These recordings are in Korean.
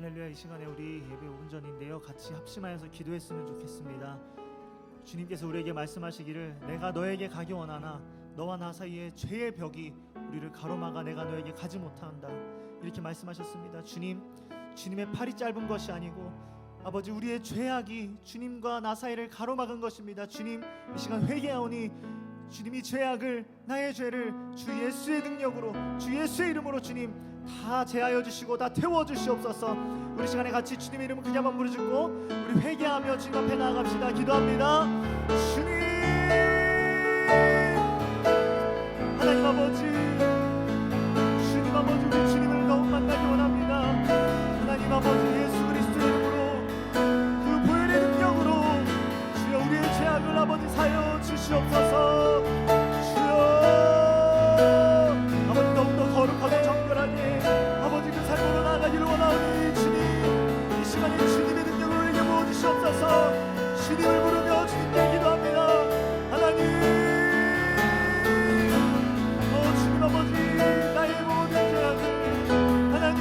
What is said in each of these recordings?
할렐루야. 이 시간에 우리 예배 5분 전인데요, 같이 합심하여서 기도했으면 좋겠습니다. 주님께서 우리에게 말씀하시기를 내가 너에게 가기 원하나 너와 나 사이에 죄의 벽이 우리를 가로막아 내가 너에게 가지 못한다, 이렇게 말씀하셨습니다. 주님의 팔이 짧은 것이 아니고 아버지, 우리의 죄악이 주님과 나 사이를 가로막은 것입니다. 주님, 이 시간 회개하오니 주님이 죄악을, 나의 죄를 주 예수의 능력으로, 주 예수의 이름으로 주님 다 제하여 주시고 다 태워 주시옵소서. 우리 시간에 같이 주님의 이름을 크게 한번 부르짖고 우리 회개하며 주님 앞에 나아갑시다. 기도합니다. 주님, 하나님 아버지, 주님 아버지, 우리 주님을 더욱 만나기 원합니다. 하나님 아버지, 예수 그리스도의 이름으로 그 보혈의 능력으로 주여 우리의 죄악을 아버지 사여 주시옵소서. 주여 아버지, 더욱더 거룩하고 정결하게 아버지 그 삶으로 나아가기를 원하오니 주님, 이 시간에 주님의 능력을 우리에게 부어주시옵소서. 주님을 부르며 주님께 기도합니다. 하나님, 주님 아버지, 나의 모든 죄악을 하나님,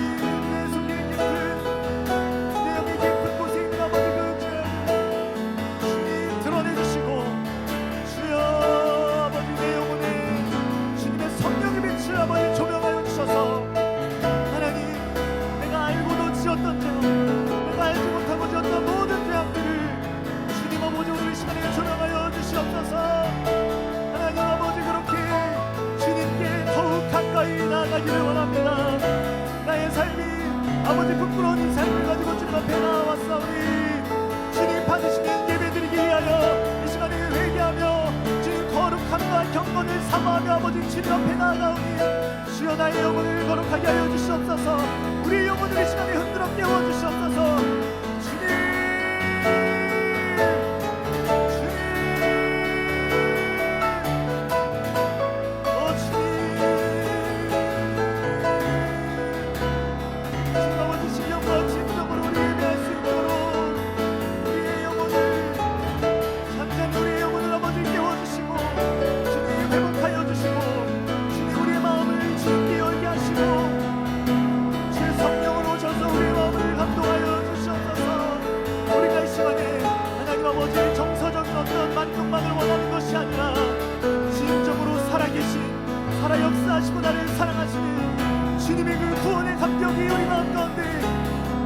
내 속에 깊은, 내 영의 깊은 곳에 있는 아버지 그 죄악을 주님 드러내주시고, 주여 아버지, 내 영혼에 주님의 성령의 빛을 아버지 조명하여 주셔서 하나님, 내가 알고도 지었던 죄, 내가 알지 못하고 지었던 모든 죄악들을 주님 아버지 오늘 시간에 조명하여 주시옵소서. 하나님 아버지, 그렇게 주님께 더욱 가까이 나아가기를 원합니다. 나의 삶이 아버지 부끄러운 이 삶을 가지고 주님 앞에 나왔사오니 주님 받으시는 예배드리기 위하여 이 시간에 회개하며 주님 거룩함과 경건을 사모하며 아버지 주님 앞에 나아가오니 주여 나의 영혼을 거룩하게 하여 주시옵소서. 우리 영혼을 이 시간에 흔들어 깨워 주시옵소서. 주님, 정서적인 어떤 만족만을 원하는 것이 아니라 진정으로 살아계신, 살아 역사하시고 나를 사랑하시는 주님의 그 구원의 감격이 우리 마음 가운데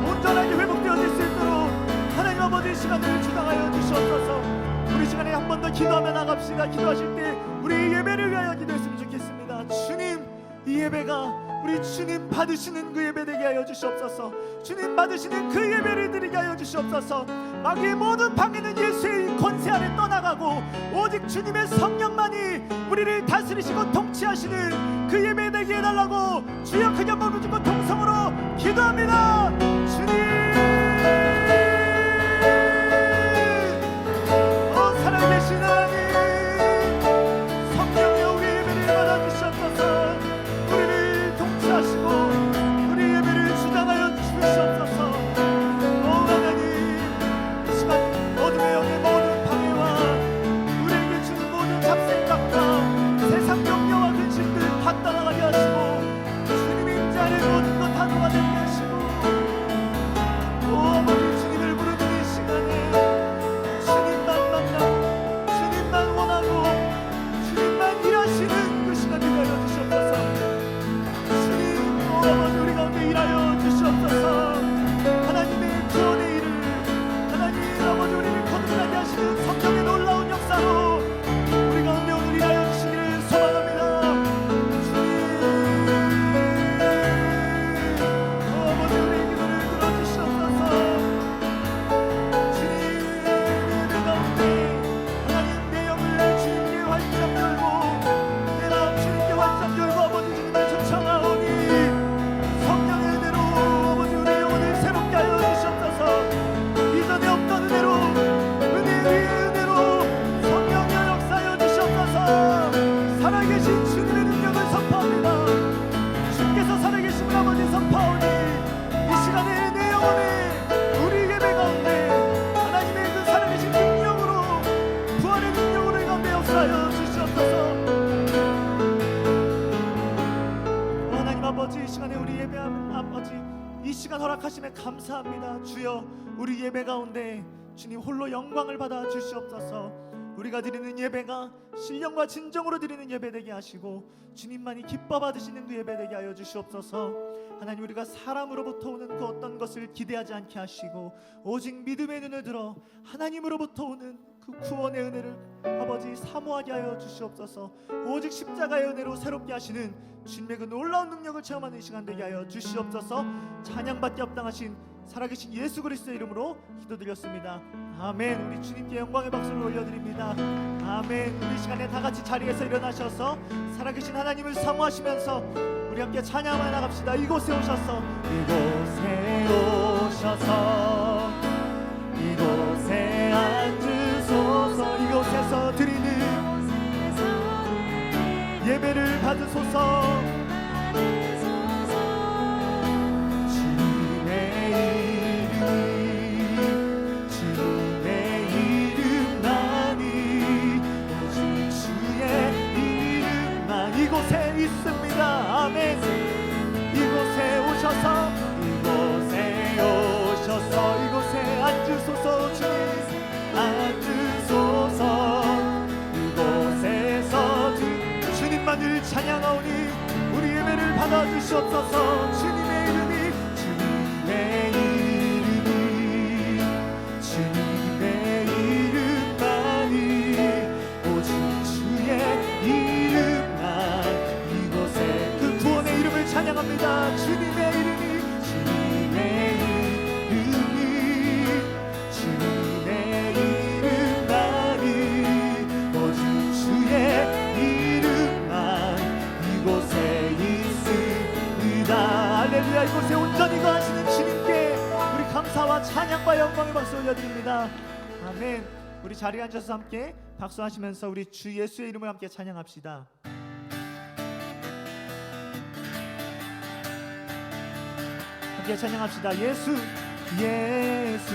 온전하게 회복되어질 수 있도록 하나님 아버지 시간을 주장하여 주시옵소서. 우리 시간에 한 번 더 기도하며 나갑시다. 기도하실 때 우리 예배를 위하여 기도했으면 좋겠습니다. 주님, 이 예배가 우리 주님 받으시는 그 예배 되게 하여 주시옵소서. 주님 받으시는 그 예배를 드리게 하여 주시옵소서. 마귀의 모든 방해는 예수의 권세 아래 떠나가고 오직 주님의 성령만이 우리를 다스리시고 통치하시는 그 예배 되게 해달라고 주여 크게 한번 부르짖고 통성으로 기도합니다. 주님, 살아계신 하나님, 성령이여 우리 예배를 받아주시옵소서. 우리를 통치하시고 우리 예배를 주장하여 주시옵소서. 하나님, 이 시간 어둠의 영의 모든 방해와 우리에게 주는 모든 잡생각과 세상 염려와 근심들 다 떠나가게 하시고 주님 임재 안에 모든 것 다 녹아내게 하시고, 아버지 주님을 부르는 이 시간에 주님만 만나고 주님만 원하고 주님만 일하시는 그 시간 되게 하여 주시옵소서. 주님, 아버지 우리 가운데 일하여 주시옵소서. 하나님의 구원의 일을, 하나님 아버지 우리를 거듭나게 하시는 성령의 놀라운 역사로 우리 가운데 오늘 일하여 주시기를 소망합니다. 주님, 아버지 우리의 기도를 들어주시옵소서. 주님, 내 가운데 하나님 내 영을 주님께 활짝 열고 내 마음 주님께 활짝 열고 아버지 주님을 초청하오니 성령의 은혜로 아버지 우리의 영혼을 새롭게 하여 주시옵소서. 이전에 없던 은혜로, 은혜 위에 은혜로 성령의 역사하여 주시옵소서. 살아계신 주님의 능력을 선포합니다. 주께서 살아계심을 아버지 선포하오니 이 시간에 내 영혼에 우리 예배 가운데 하나님의 그 살아계신 능력으로, 부활의 능력으로 이 가운데 역사하여 주시옵소서. 하나님 아버지, 이 시간에 우리 예배하는 아버지 이 시간 허락하심에 감사합니다. 주여, 우리 예배 가운데 주님 홀로 영광을 받아 주시옵소서. 우리가 드리는 예배가 신령과 진정으로 드리는 예배 되게 하시고 주님만이 기뻐 받으시는 그 예배 되게 하여 주시옵소서. 하나님, 우리가 사람으로부터 오는 그 어떤 것을 기대하지 않게 하시고 오직 믿음의 눈을 들어 하나님으로부터 오는 그 구원의 은혜를 아버지 사모하게 하여 주시옵소서. 오직 십자가의 은혜로 새롭게 하시는 주님의 그 놀라운 능력을 체험하는 이 시간 되게 하여 주시옵소서. 찬양받기 합당하신 살아계신 예수 그리스도의 이름으로 기도드렸습니다. 아멘. 우리 주님께 영광의 박수를 올려드립니다. 아멘. 우리 시간에 다 같이 자리에서 일어나셔서 살아계신 하나님을 사모하시면서 우리 함께 찬양하며 나갑시다. 이곳에 오셔서, 이곳에 오셔서, 이곳에 앉으소서. 이곳에서 드리는 예배를 받으소서. 아멘. 이곳에 오셔서, 이곳에 오셔서, 이곳에 앉으소서. 주님 앉으소서. 이곳에서 주님만을 찬양하오니 우리 예배를 받아주시옵소서. 주님의 이름이, 주님의 이름이, 주님의 이름만이, 오직 주의 이름만, 이곳에 그 구원의 이름을 찬양합니다. 주님의 이름이, 주님의 이름이, 주님의 이름만이, 오직 주의 이름만 이곳에 있습니다. 할렐루야. 이곳에 온전히 거하시는 주님께 우리 감사와 찬양과 영광의 박수 올려드립니다. 아멘. 우리 자리에 앉아서 함께 박수하시면서 우리 주 예수의 이름을 함께 찬양합시다. 함께 찬양합시다. 예수, 예수,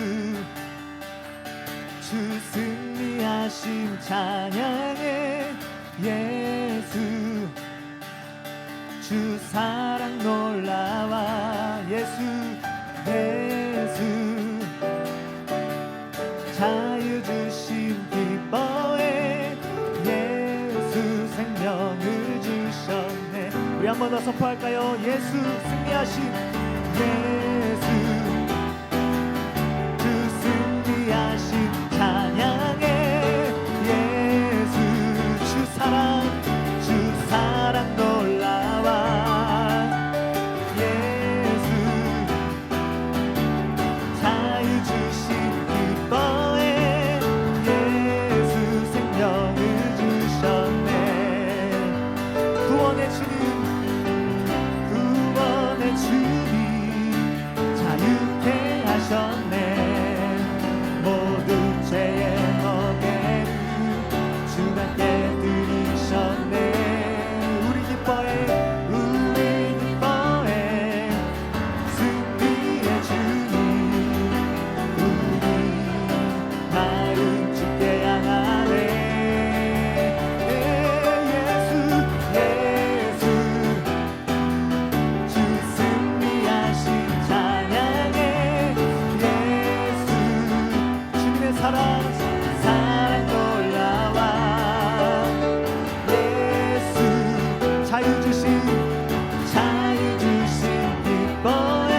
주 승리하심 찬양해. 예수, 주 사랑 놀라와. 예수, 예수, 자유 주심 기뻐해. 예수, 생명을 주셨네. 우리 한 번 더 선포할까요? 예수 승리하심, 예수, 주 승리하심 찬양해. 예수, 주 사랑 놀라와. 예수, 자유 주심 기뻐해. 예수, 생명을 주셨네. 구원의 주님, 구원의 주님 자유케 하셨네. 모든 죄의 멍에를 주가 깨뜨리셨네. 우리 기뻐해, 우리 기뻐해. 승리의 주님, 우리 마음 주께 향하네. 예수, 예수, 주 승리하신 찬양해. 예수, 주님의 사랑 놀라와. 예수, 자유 주심 기뻐해.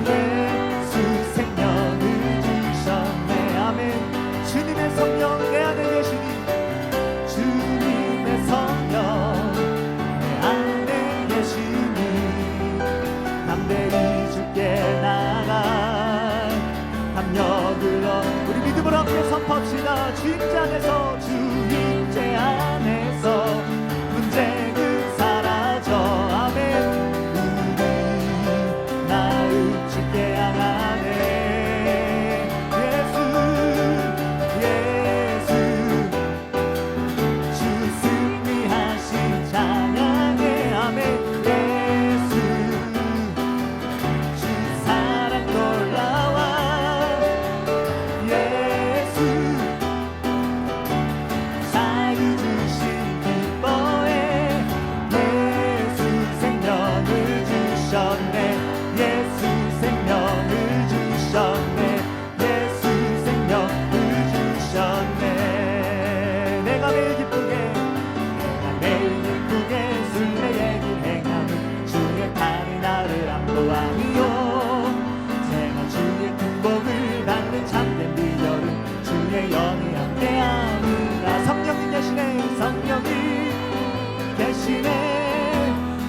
예수, 생명을 주셨네. 아멘. 주님의 성령 내 안에 계시니, 주님의 성령 내 안에 계시니, 담대히 주께 나가 담력을 얻. 우리 믿음으로 함께 선포합시다. 주임재 안에서, 주임재 안에서 문제는 사라져. 아멘. 우리 마음 주께 향하네. 예수, 예수, 주 승리하신 찬양해. 아멘. 예수, 주 사랑 놀라와. 예수, 기뻐하며 생활 주의 축복을 받는 참된 비결은 주의 영이 함께함이라. 성령이 계시네, 성령이 계시네,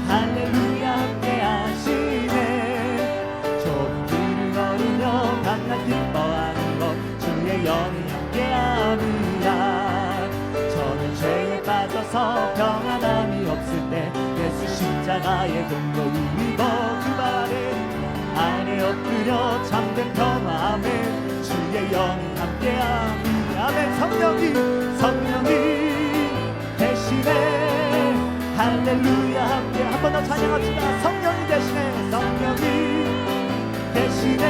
할렐루야 함께하시네. 좁은 길을 걸으며 밤낮 기뻐하는 것 주의 영이 함께함이라. 저는 죄에 빠져서 평안함이 없을 때 예수 십자가의 공로를 입어 그 발 아래 엎드려 참된 평화함에 주의 영이 함께함이. 아멘. 성령이 대신에 할렐루야 함께 한 번 더 찬양합시다. 성령이 대신에, 성령이 대신에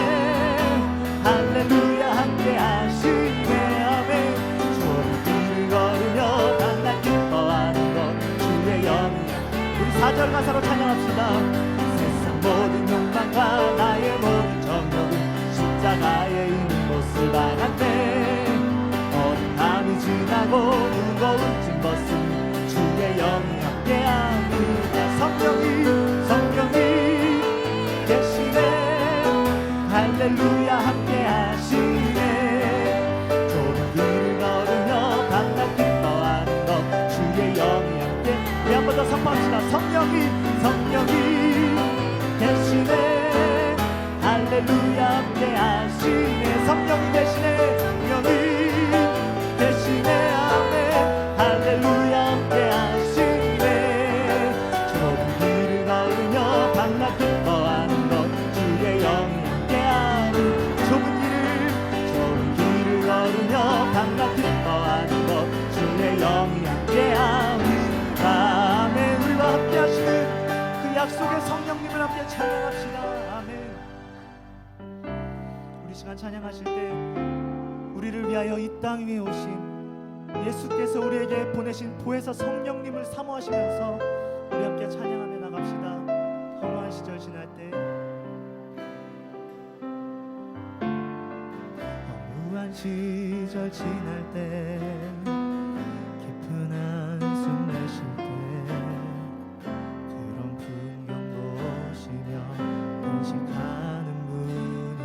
할렐루야 함께 하시네. 아멘. 좁은 길을 걸으며 밤낮 기뻐하는 것 주의 영이. 우리 4절 가사로 찬양합시다. 세상 모든 욕망과 나의 모든 정욕은 십자가에 있는 모습 안한데 어린 밤이 지나고 무거운 짐 벗은 주의 영이 함께합니다. 성령이 계시네, 할렐루야 함께하시네. 좁은 길을 걸으며 밤낮 기뻐하는 것 주의 영이 함께. 우리 한 번 더 선포합시다. 성령이 대신에 할렐루야 함께하시네. 성령이 대신에, 성령이 대신에 아멘 할렐루야 함께하시네. 좁은 길을 걸으며 밤낮 기뻐하는 것 주의 영이 함께하는. 좁은 길을 걸으며 밤낮 기뻐하는 것 주의 영이 함께하는. 아멘. 우리와 함께하시는 그 약속의 성령님을 함께 찬양합시다. 아멘. 우리 시간 찬양하실 때 우리를 위하여 이 땅 위에 오신 예수께서 우리에게 보내신 보혜사 성령님을 사모하시면서 우리 함께 찬양하며 나갑시다. 허무한 시절 지날 때, 허무한 시절 지날 때, 깊은 한숨 내쉴 때 그런 풍경 보시며 인식하는 분이네.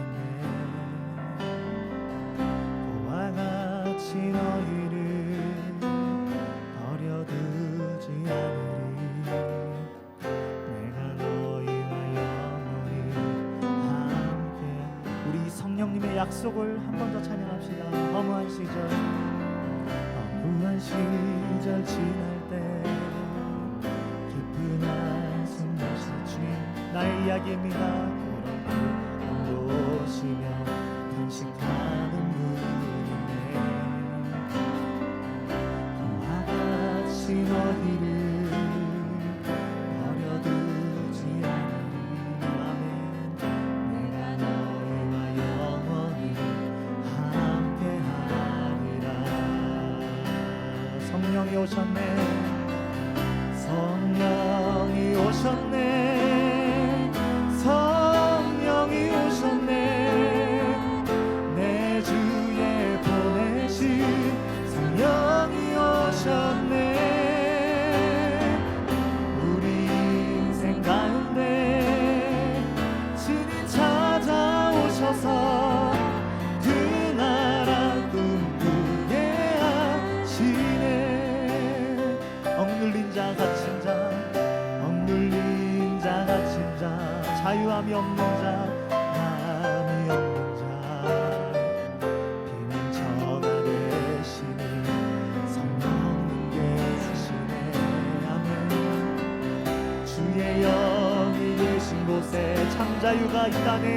그와 같이 너희를 버려두지 않으리. 내가 너희와 영원히 함께. 우리 성령님의 약속을 한 번 더 찬양합시다. 허무한 시절 지날 때 깊은 한숨 내쉴 주님 나의 이야기입니다. 그런 분 보시며 탄식하는 분이네. 그와 같이 너희를 버려두지 않으리. 아멘. 내가 너희와 영원히 함께하리라. 성령이 오셨네, 성령이 오셨네, 성령이 오셨네. 내 주에 보내신 성령이 오셨네. 우리 인생 가운데 친히 찾아오셔서 그 나라 꿈꾸게 하시네. 억눌린 자 갇힌 자, 억눌린 자 갇힌 자, 자유함이 없는 자, 함이 없는 자, 비난처가 되시니 성령님 계시네. 아멘. 주의 영이 계신 곳에 참 자유가 있다네.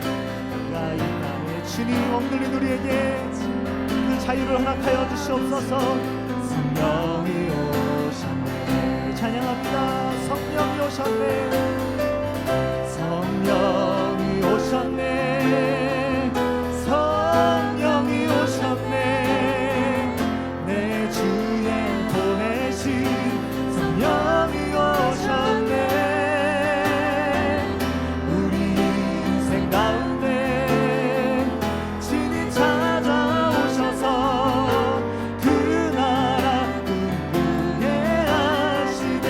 자유가 있다네. 주님 억눌린 우리에게 그 자유를 허락하여 주시옵소서. 성령이 오셨네. 찬양합니다. 성령이 오셨네. 성령이 오셨네. 성령이 오셨네. 내 주에 보내신 성령이 오셨네. 우리 인생 가운데 친히 찾아오셔서 그 나라 꿈꾸게 하시네.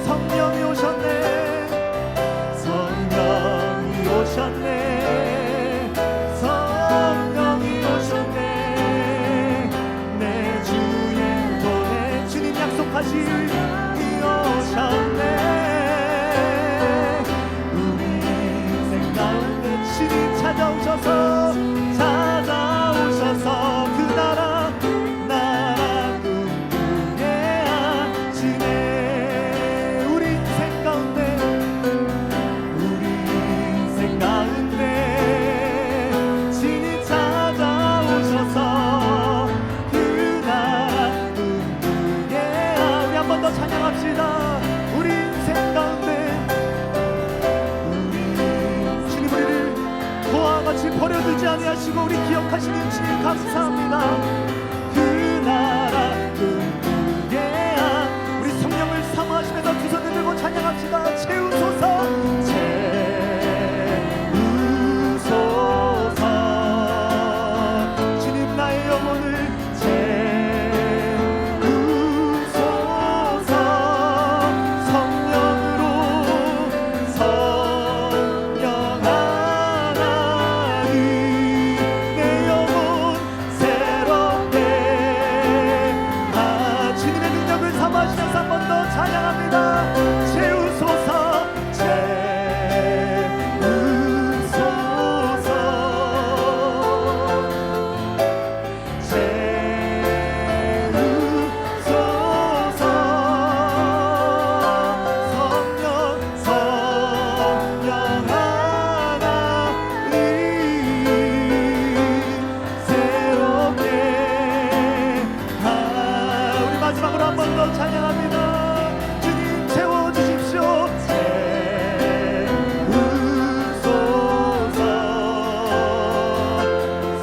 성령이 오셨네. 감사합니다. 그 나라 꿈꾸게 한 우리 성령을 사모하시면서 두 손을 들고 찬양합시다. 채우소서 채우소서 주님 나의 영혼을 채우소서 성령으로 성령 하나님 내 영혼 새롭게 주님의 능력을 사모하시면서 한 번 더 찬양합니다. 채우소서 마지막으로 한 번 더 찬양합니다. 주님 채워주십시오. 채우소서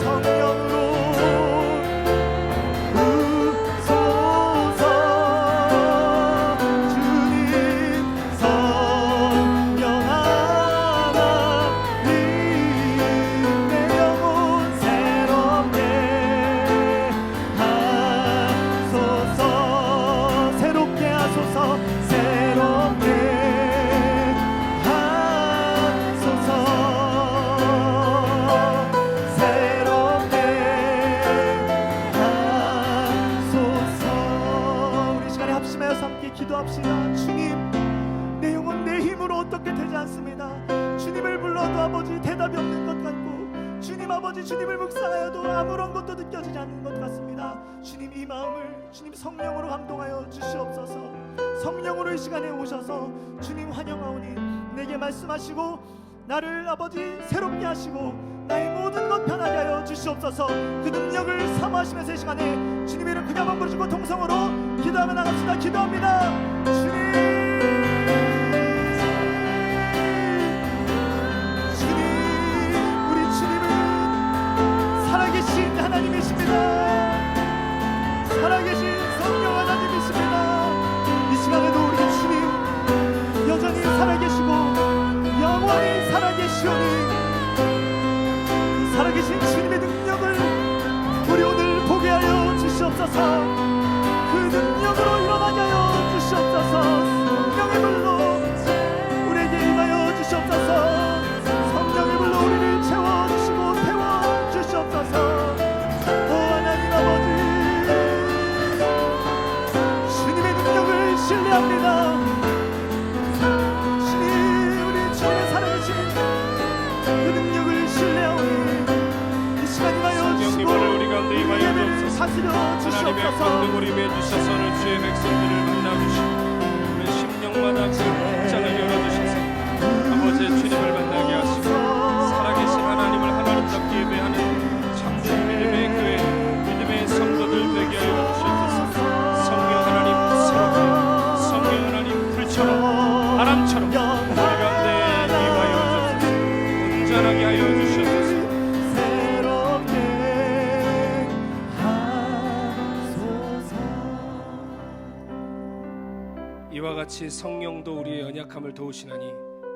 성령으로 부소서 주님 성령 하나님 내 영혼 새롭게 하소서 새롭게 하소서 새롭게 하소서 새롭게 하소서 우리 시간에 합심하여서 함께 기도합시다. 주님 내 영혼 내 힘으로 어떻게 되지 않습니다. 주님을 불러도 아버지 대답이 없는 것 같고 주님 아버지 주님을 묵상하여도 아무런 것도 느껴지지 않는 것 같습니다. 주님 이 마음을 주님 성령으로 감동하여 주시옵소서. 성령으로 이 시간에 오셔서 주님 환영하오니 내게 말씀하시고 나를 아버지 새롭게 하시고 나의 모든 것 편하게 하여 주시옵소서. 그 능력을 사모하시면서 이 시간에 주님의 이름 크게 한번 부르시고 통성으로 기도하며 나갑시다. 기도합니다. 주님 우리 주님은 살아계신 하나님이십니다. 살아계신 성령 하나님이십니다. 이 시간에도 우리 주님 여전히 살아계시고 영원히 살아계시오니 그 살아계신 주님의 능력을 우리 오늘 보게 하여 주시옵소서. 그 능력으로 일어나게 하여 주시옵소서. 성령의 불로 우리에게 임하여 주시옵소서. 성령의 불로 우리를 채워주시고 태워주시옵소서. 오 하나님 아버지 주님의 능력을 신뢰합니다. 주님 우리 주님의 살아계신 그 능력을 신뢰하오니 이 시간 임하여 주시고 우리 가운데 임하여 주옵소서. 사시려 하나님의 주시옵소서. 강등으로 임해 주셔서 오늘 주의 백성들을 만나주시고 우리 심령마다 그 입장을 열어주셔서 아버지의 주님을 만나게 하시고 살아계신 하나님을 하나님답게 예배하는 참된 믿음의 교회 믿음의 성도들 되게 하여 주시옵소서. 성령 하나님 새롭게 성령 하나님 불처럼 바람처럼 우리 가운데 임하여 주옵소서. 온전하게 하여 주시옵소서. 새롭게 하소서. 이와 같이 성령도 우리의 연약함을 도우시나니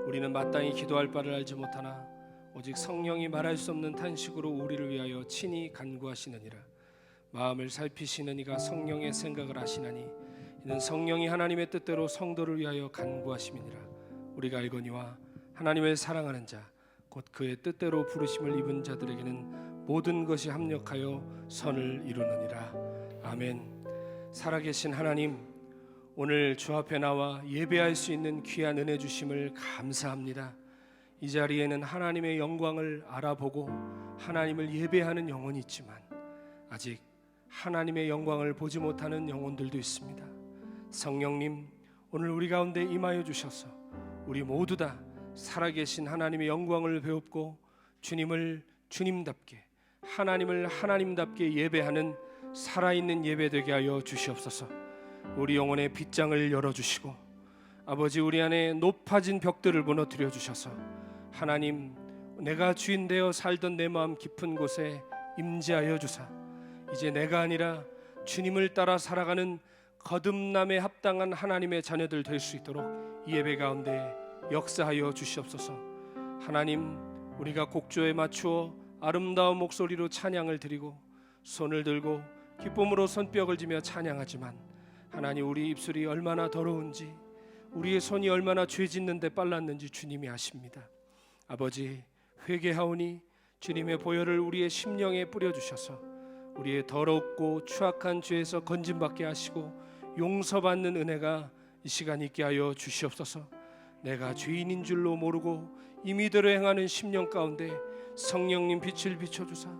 우리는 마땅히 기도할 바를 알지 못하나 오직 성령이 말할 수 없는 탄식으로 우리를 위하여 친히 간구하시느니라. 마음을 살피시는 이가 성령의 생각을 하시나니 이는 성령이 하나님의 뜻대로 성도를 위하여 간구하심이니라. 우리가 알거니와 하나님을 사랑하는 자 곧 그의 뜻대로 부르심을 입은 자들에게는 모든 것이 합력하여 선을 이루느니라. 아멘. 살아계신 하나님, 오늘 주 앞에 나와 예배할 수 있는 귀한 은혜 주심을 감사합니다. 이 자리에는 하나님의 영광을 알아보고 하나님을 예배하는 영혼이 있지만 아직 하나님의 영광을 보지 못하는 영혼들도 있습니다. 성령님, 오늘 우리 가운데 임하여 주셔서 우리 모두 다 살아계신 하나님의 영광을 배웁고 주님을 주님답게, 하나님을 하나님답게 예배하는 살아있는 예배 되게 하여 주시옵소서. 우리 영혼의 빗장을 열어주시고 아버지 우리 안에 높아진 벽들을 무너뜨려 주셔서 하나님, 내가 주인 되어 살던 내 마음 깊은 곳에 임재하여 주사 이제 내가 아니라 주님을 따라 살아가는 거듭남에 합당한 하나님의 자녀들 될 수 있도록 이 예배 가운데 역사하여 주시옵소서. 하나님, 우리가 곡조에 맞추어 아름다운 목소리로 찬양을 드리고 손을 들고 기쁨으로 손뼉을 지며 찬양하지만 하나님, 우리 입술이 얼마나 더러운지, 우리의 손이 얼마나 죄 짓는 데 빨랐는지 주님이 아십니다. 아버지, 회개하오니 주님의 보혈을 우리의 심령에 뿌려주셔서 우리의 더럽고 추악한 죄에서 건짐받게 하시고 용서받는 은혜가 이 시간 있게 하여 주시옵소서. 내가 죄인인 줄로 모르고 임의대로 행하는 심령 가운데 성령님 빛을 비춰주사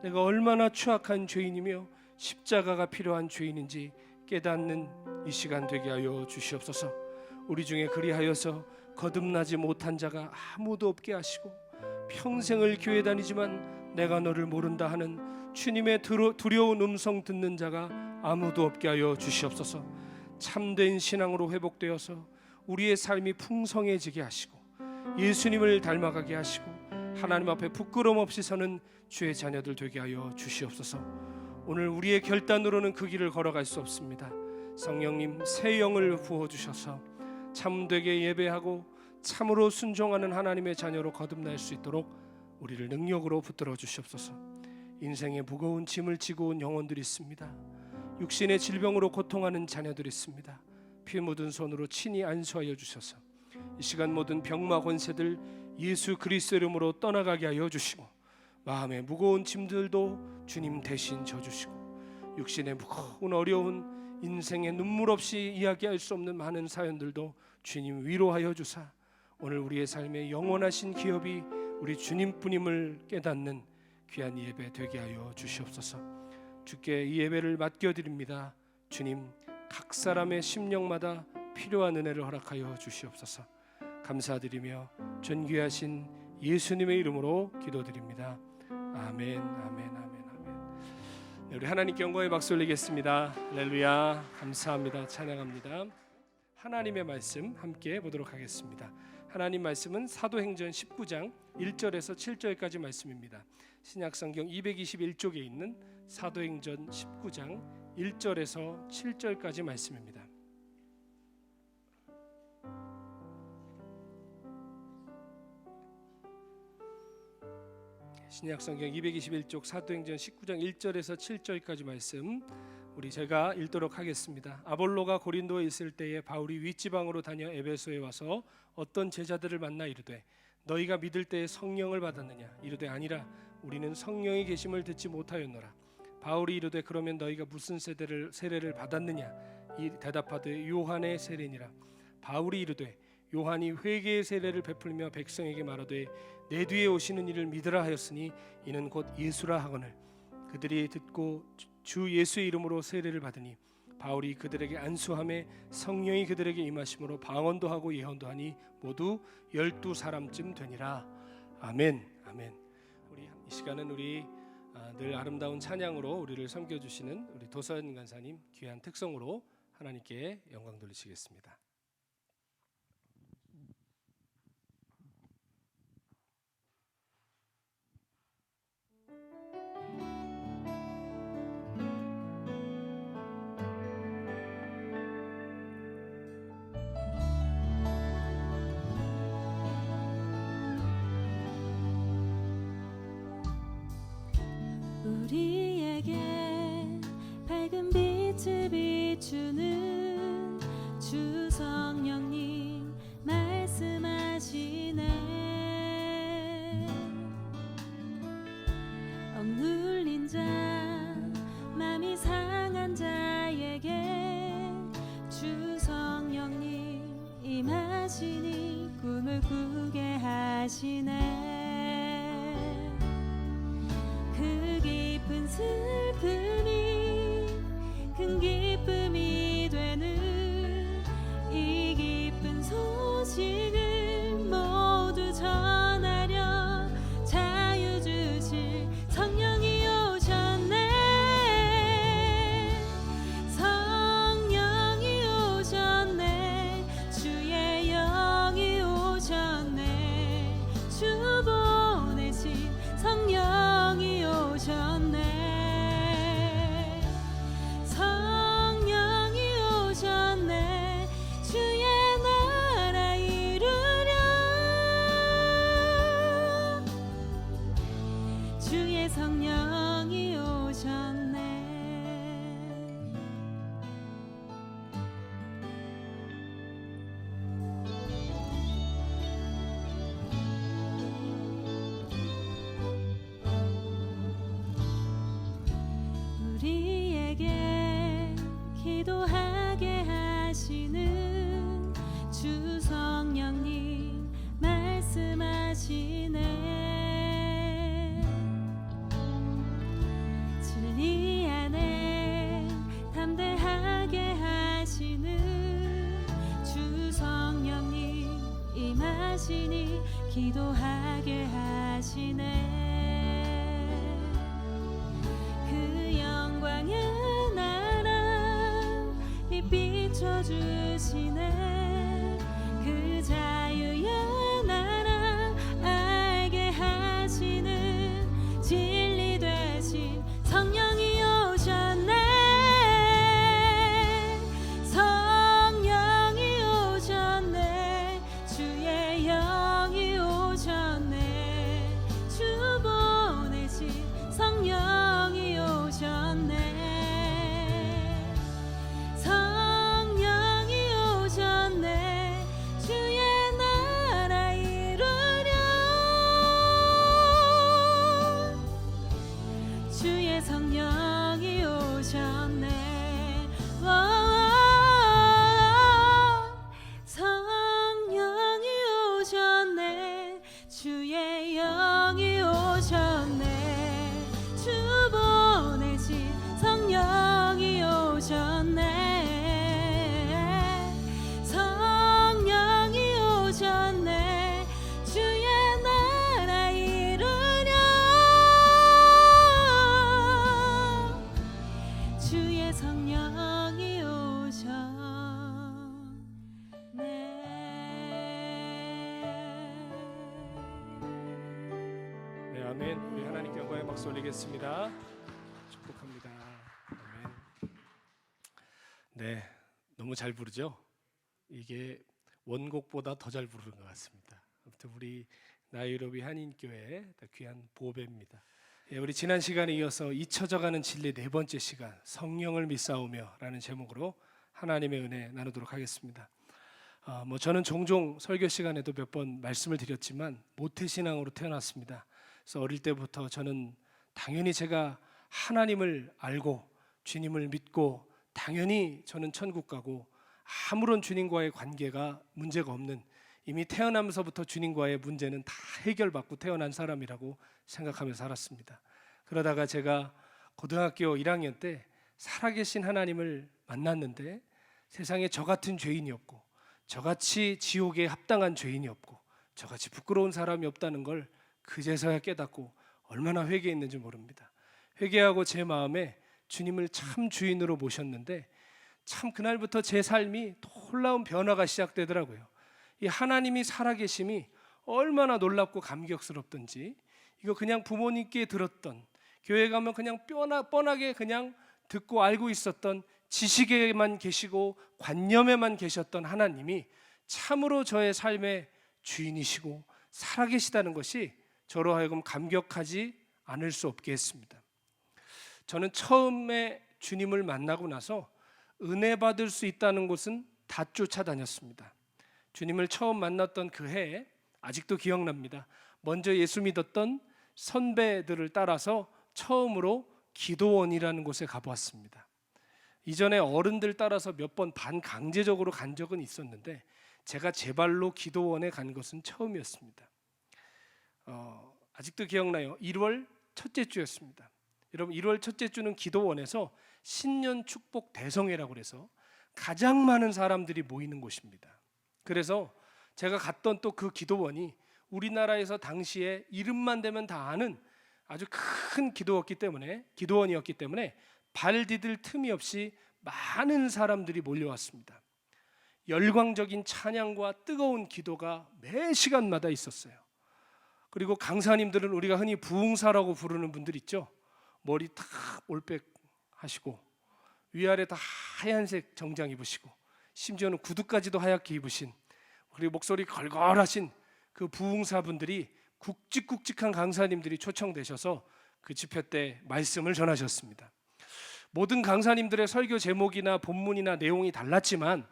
내가 얼마나 추악한 죄인이며 십자가가 필요한 죄인인지 깨닫는 이 시간 되게 하여 주시옵소서. 우리 중에 그리하여서 거듭나지 못한 자가 아무도 없게 하시고 평생을 교회 다니지만 내가 너를 모른다 하는 주님의 두려운 음성 듣는 자가 아무도 없게 하여 주시옵소서. 참된 신앙으로 회복되어서 우리의 삶이 풍성해지게 하시고 예수님을 닮아가게 하시고 하나님 앞에 부끄럼 없이 서는 주의 자녀들 되게 하여 주시옵소서. 오늘 우리의 결단으로는 그 길을 걸어갈 수 없습니다. 성령님, 새 영을 부어주셔서 참되게 예배하고 참으로 순종하는 하나님의 자녀로 거듭날 수 있도록 우리를 능력으로 붙들어 주시옵소서. 인생의 무거운 짐을 지고 온 영혼들이 있습니다. 육신의 질병으로 고통하는 자녀들이 있습니다. 피 묻은 손으로 친히 안수하여 주셔서 이 시간 모든 병마 권세들 예수 그리스도 이름으로 떠나가게 하여 주시고 마음의 무거운 짐들도 주님 대신 져주시고 육신의 무거운 어려운 인생의 눈물 없이 이야기할 수 없는 많은 사연들도 주님 위로하여 주사 오늘 우리의 삶에 영원하신 기업이 우리 주님뿐임을 깨닫는 귀한 예배 되게 하여 주시옵소서. 주께 이 예배를 맡겨드립니다. 주님, 각 사람의 심령마다 필요한 은혜를 허락하여 주시옵소서. 감사드리며 존귀하신 예수님의 이름으로 기도드립니다. 아멘, 아멘, 아멘, 아멘. 네, 우리 하나님께 영광의 박수 올리겠습니다. 할렐루야, 감사합니다. 찬양합니다. 하나님의 말씀 함께 보도록 하겠습니다. 하나님 말씀은 사도행전 19장 1절에서 7절까지 말씀입니다. 신약성경 221쪽에 있는 사도행전 19장 1절에서 7절까지 말씀입니다. 신약성경 221쪽 사도행전 19장 1절에서 7절까지 말씀 우리 제가 읽도록 하겠습니다. 아볼로가 고린도에 있을 때에 바울이 윗지방으로 다녀 에베소에 와서 어떤 제자들을 만나 이르되 너희가 믿을 때에 성령을 받았느냐 이르되 아니라 우리는 성령이 계심을 듣지 못하였노라. 바울이 이르되 그러면 너희가 무슨 세례를 받았느냐 이 대답하되 요한의 세례니라. 바울이 이르되 요한이 회개의 세례를 베풀며 백성에게 말하되 내 뒤에 오시는 이를 믿으라 하였으니 이는 곧 예수라 하거늘 그들이 듣고 주 예수의 이름으로 세례를 받으니 바울이 그들에게 안수함에 성령이 그들에게 임하심으로 방언도 하고 예언도 하니 모두 12사람쯤 되니라. 아멘, 아멘. 우리 이 시간은 우리 늘 아름다운 찬양으로 우리를 섬겨주시는 우리 도선 간사님 귀한 특성으로 하나님께 영광 돌리시겠습니다. 우리에게 밝은 빛을 비추는 주 성령님 말씀하시네. 억눌린 자 맘이 상한 자에게 주 성령님 임하시니 꿈을 꾸게 하시네. 그 깊은 슬픔이 큰 기쁨이 되는 이 기쁜 소식을 모두 전하려 자유 주실 성령이 오셨네. 성령이 오셨네. 주의 영이 오셨네. 주 보내신 성령이 오셨네. 성령이 오셨네. 우리에게 기도하게 하시는 주 성령님 말씀하시네. 진리 안에 담대하게 하시는 주 성령님 임하시니 기도하게 하시네. 그 영광의 나라 빛 비춰주시네. 그 자유의 나라 알게 하시는 진리 되신 성령이 오셨네. 성령이 오셨네. 주의 영이 오셨네. 주 보내신 성령이 오셨네. 성령이 오셨네. 주의 나라 이루려. 주의 성령이 오셨네. 성령이 오셨네. 주의 영이 오셨네. 주 보내신 성령이 오셨네. 성령이 오셨네. 주의 나라 이루려. 주의 성령이 오셨네. 네, 아멘. 우리 하나님께 영광의 박수 올리겠습니다. 축복합니다. 아멘. 네, 너무 잘 부르죠? 이게 원곡보다 더 잘 부르는 것 같습니다. 아무튼 우리 나이로비 한인교회 귀한 보배입니다. 예, 우리 지난 시간에 이어서 잊혀져가는 진리 네 번째 시간 성령을 믿사오며 라는 제목으로 하나님의 은혜 나누도록 하겠습니다. 저는 종종 설교 시간에도 몇 번 말씀을 드렸지만 모태신앙으로 태어났습니다. 그래서 어릴 때부터 저는 당연히 제가 하나님을 알고 주님을 믿고 당연히 저는 천국 가고 아무런 주님과의 관계가 문제가 없는, 이미 태어나면서부터 주님과의 문제는 다 해결받고 태어난 사람이라고 생각하며 살았습니다. 그러다가 제가 고등학교 1학년 때 살아계신 하나님을 만났는데 세상에 저 같은 죄인이 없고 저같이 지옥에 합당한 죄인이 없고 저같이 부끄러운 사람이 없다는 걸 그제서야 깨닫고 얼마나 회개했는지 모릅니다. 회개하고 제 마음에 주님을 참 주인으로 모셨는데 참 그날부터 제 삶이 놀라운 변화가 시작되더라고요. 이 하나님이 살아계심이 얼마나 놀랍고 감격스럽던지, 이거 그냥 부모님께 들었던, 교회 가면 그냥 뻔하게 그냥 듣고 알고 있었던 지식에만 계시고 관념에만 계셨던 하나님이 참으로 저의 삶의 주인이시고 살아계시다는 것이 저로 하여금 감격하지 않을 수 없게 했습니다. 저는 처음에 주님을 만나고 나서 은혜 받을 수 있다는 곳은 다 쫓아다녔습니다. 주님을 처음 만났던 그 해에 아직도 기억납니다. 먼저 예수 믿었던 선배들을 따라서 처음으로 기도원이라는 곳에 가보았습니다. 이전에 어른들 따라서 몇 번 반강제적으로 간 적은 있었는데 제가 제 발로 기도원에 간 것은 처음이었습니다. 아직도 기억나요. 1월 첫째 주였습니다. 여러분, 1월 첫째 주는 기도원에서 신년 축복 대성회라고 해서 가장 많은 사람들이 모이는 곳입니다. 그래서 제가 갔던 또 그 기도원이 우리나라에서 당시에 이름만 대면 다 아는 아주 큰 기도원이었기 때문에 발 디딜 틈이 없이 많은 사람들이 몰려왔습니다. 열광적인 찬양과 뜨거운 기도가 매 시간마다 있었어요. 그리고 강사님들은 우리가 흔히 부흥사라고 부르는 분들 있죠. 머리 다 올백 하시고 위아래 다 하얀색 정장 입으시고 심지어는 구두까지도 하얗게 입으신, 그리고 목소리 걸걸하신 그 부흥사분들이 굵직굵직한 강사님들이 초청되셔서 그 집회 때 말씀을 전하셨습니다. 모든 강사님들의 설교 제목이나 본문이나 내용이 달랐지만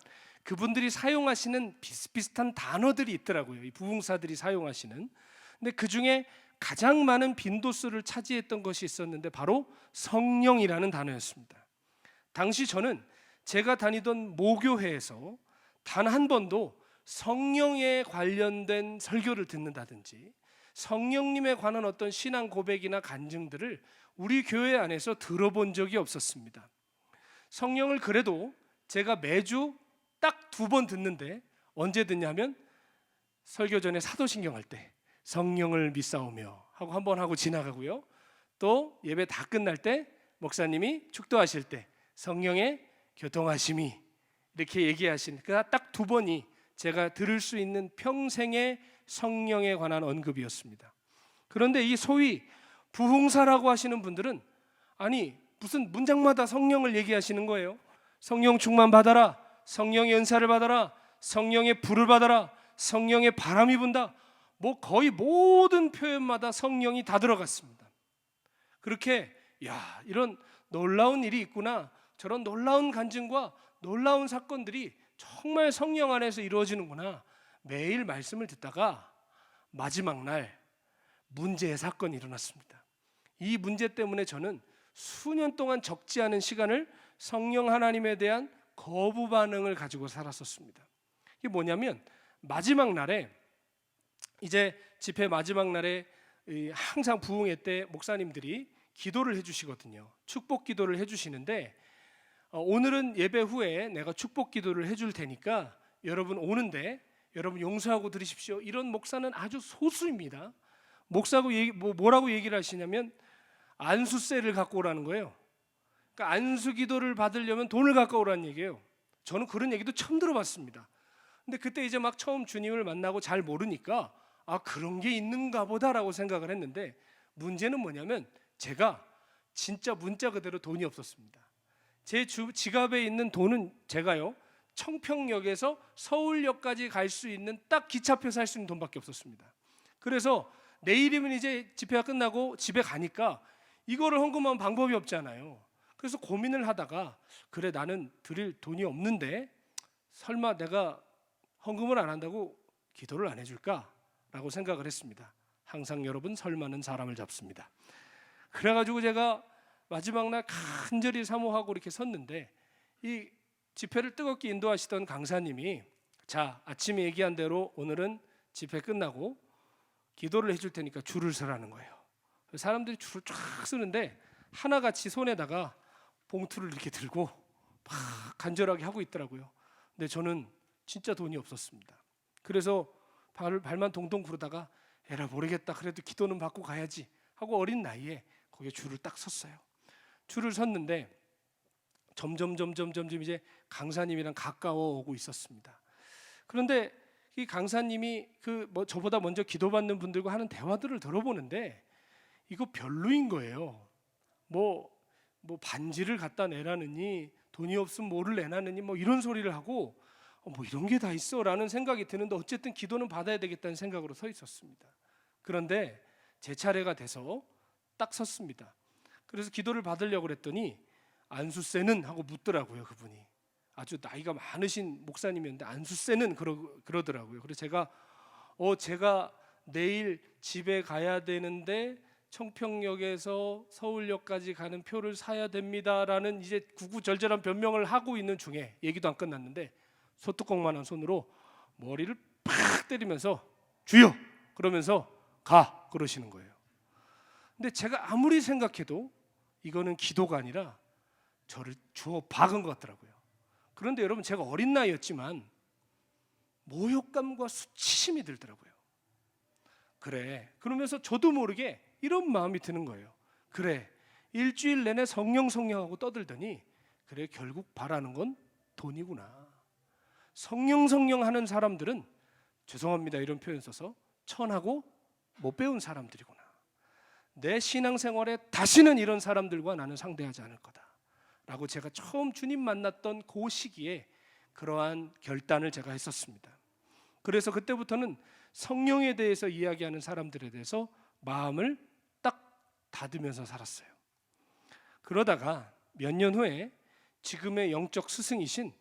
그분들이 사용하시는 비슷비슷한 단어들이 있더라고요. 이 부흥사들이 사용하시는. 근데 그 중에 가장 많은 빈도수를 차지했던 것이 있었는데 바로 성령이라는 단어였습니다. 당시 저는 제가 다니던 모교회에서 단 한 번도 성령에 관련된 설교를 듣는다든지 성령님에 관한 어떤 신앙 고백이나 간증들을 우리 교회 안에서 들어본 적이 없었습니다. 성령을 그래도 제가 매주 딱 2번 듣는데 언제 듣냐면 설교 전에 사도신경 할 때 성령을 믿사오며 하고 한 번 하고 지나가고요. 또 예배 다 끝날 때 목사님이 축도하실 때 성령의 교통하심이 이렇게 얘기하신 그 딱 2번이 제가 들을 수 있는 평생의 성령에 관한 언급이었습니다. 그런데 이 소위 부흥사라고 하시는 분들은 아니 무슨 문장마다 성령을 얘기하시는 거예요. 성령 충만 받아라, 성령의 은사를 받아라, 성령의 불을 받아라, 성령의 바람이 분다. 뭐 거의 모든 표현마다 성령이 다 들어갔습니다. 그렇게 야 이런 놀라운 일이 있구나, 저런 놀라운 간증과 놀라운 사건들이 정말 성령 안에서 이루어지는구나, 매일 말씀을 듣다가 마지막 날 문제의 사건이 일어났습니다. 이 문제 때문에 저는 수년 동안 적지 않은 시간을 성령 하나님에 대한 거부 반응을 가지고 살았었습니다. 이게 뭐냐면 마지막 날에 이제 집회 마지막 날에 항상 부흥회 때 목사님들이 기도를 해주시거든요. 축복 기도를 해주시는데 오늘은 예배 후에 내가 축복 기도를 해줄 테니까 여러분 오는데 여러분 용서하고 들으십시오. 이런 목사는 아주 소수입니다. 목사고 뭐라고 얘기를 하시냐면 안수세를 갖고 오라는 거예요. 그러니까 안수 기도를 받으려면 돈을 갖고 오라는 얘기예요. 저는 그런 얘기도 처음 들어봤습니다. 근데 그때 이제 막 처음 주님을 만나고 잘 모르니까 아 그런 게 있는가 보다라고 생각을 했는데 문제는 뭐냐면 제가 진짜 문자 그대로 돈이 없었습니다. 제 지갑에 있는 돈은 제가요 청평역에서 서울역까지 갈 수 있는 딱 기차표 살 수 있는 돈밖에 없었습니다. 그래서 내일이면 이제 집회가 끝나고 집에 가니까 이거를 헌금하면 방법이 없잖아요. 그래서 고민을 하다가 그래 나는 드릴 돈이 없는데 설마 내가 헌금을 안 한다고 기도를 안 해줄까? 라고 생각을 했습니다. 항상 여러분 설마는 사람을 잡습니다. 그래가지고 제가 마지막 날 간절히 사모하고 이렇게 섰는데 이 집회를 뜨겁게 인도하시던 강사님이 자 아침에 얘기한 대로 오늘은 집회 끝나고 기도를 해줄 테니까 줄을 서라는 거예요. 사람들이 줄을 쫙 서는데 하나같이 손에다가 봉투를 이렇게 들고 막 간절하게 하고 있더라고요. 근데 저는 진짜 돈이 없었습니다. 그래서 발만 동동 구르다가 에라 모르겠다 그래도 기도는 받고 가야지 하고 어린 나이에 거기에 줄을 딱 섰어요. 줄을 섰는데 점점 이제 강사님이랑 가까워 오고 있었습니다. 그런데 이 강사님이 저보다 먼저 기도받는 분들과 하는 대화들을 들어보는데 이거 별로인 거예요. 뭐 반지를 갖다 내라느니 돈이 없으면 뭐를 내라느니 뭐 이런 소리를 하고 뭐 이런 게 다 있어라는 생각이 드는데 어쨌든 기도는 받아야 되겠다는 생각으로 서 있었습니다. 그런데 제 차례가 돼서 딱 섰습니다. 그래서 기도를 받으려고 그랬더니 안수세는 하고 묻더라고요. 그분이 아주 나이가 많으신 목사님이었는데 안수세는 그러더라고요. 그래서 제가 내일 집에 가야 되는데 청평역에서 서울역까지 가는 표를 사야 됩니다라는 이제 구구절절한 변명을 하고 있는 중에 얘기도 안 끝났는데 소뚜껑만한 손으로 머리를 팍 때리면서 주여 그러면서 가 그러시는 거예요. 근데 제가 아무리 생각해도 이거는 기도가 아니라 저를 주워 박은 것 같더라고요. 그런데 여러분 제가 어린 나이였지만 모욕감과 수치심이 들더라고요. 그래 그러면서 저도 모르게 이런 마음이 드는 거예요. 그래 일주일 내내 성령하고 떠들더니 그래 결국 바라는 건 돈이구나. 성령 하는 사람들은 죄송합니다 이런 표현 써서 천하고 못 배운 사람들이구나. 내 신앙생활에 다시는 이런 사람들과 나는 상대하지 않을 거다라고 제가 처음 주님 만났던 그 시기에 그러한 결단을 제가 했었습니다. 그래서 그때부터는 성령에 대해서 이야기하는 사람들에 대해서 마음을 딱 닫으면서 살았어요. 그러다가 몇 년 후에 지금의 영적 스승이신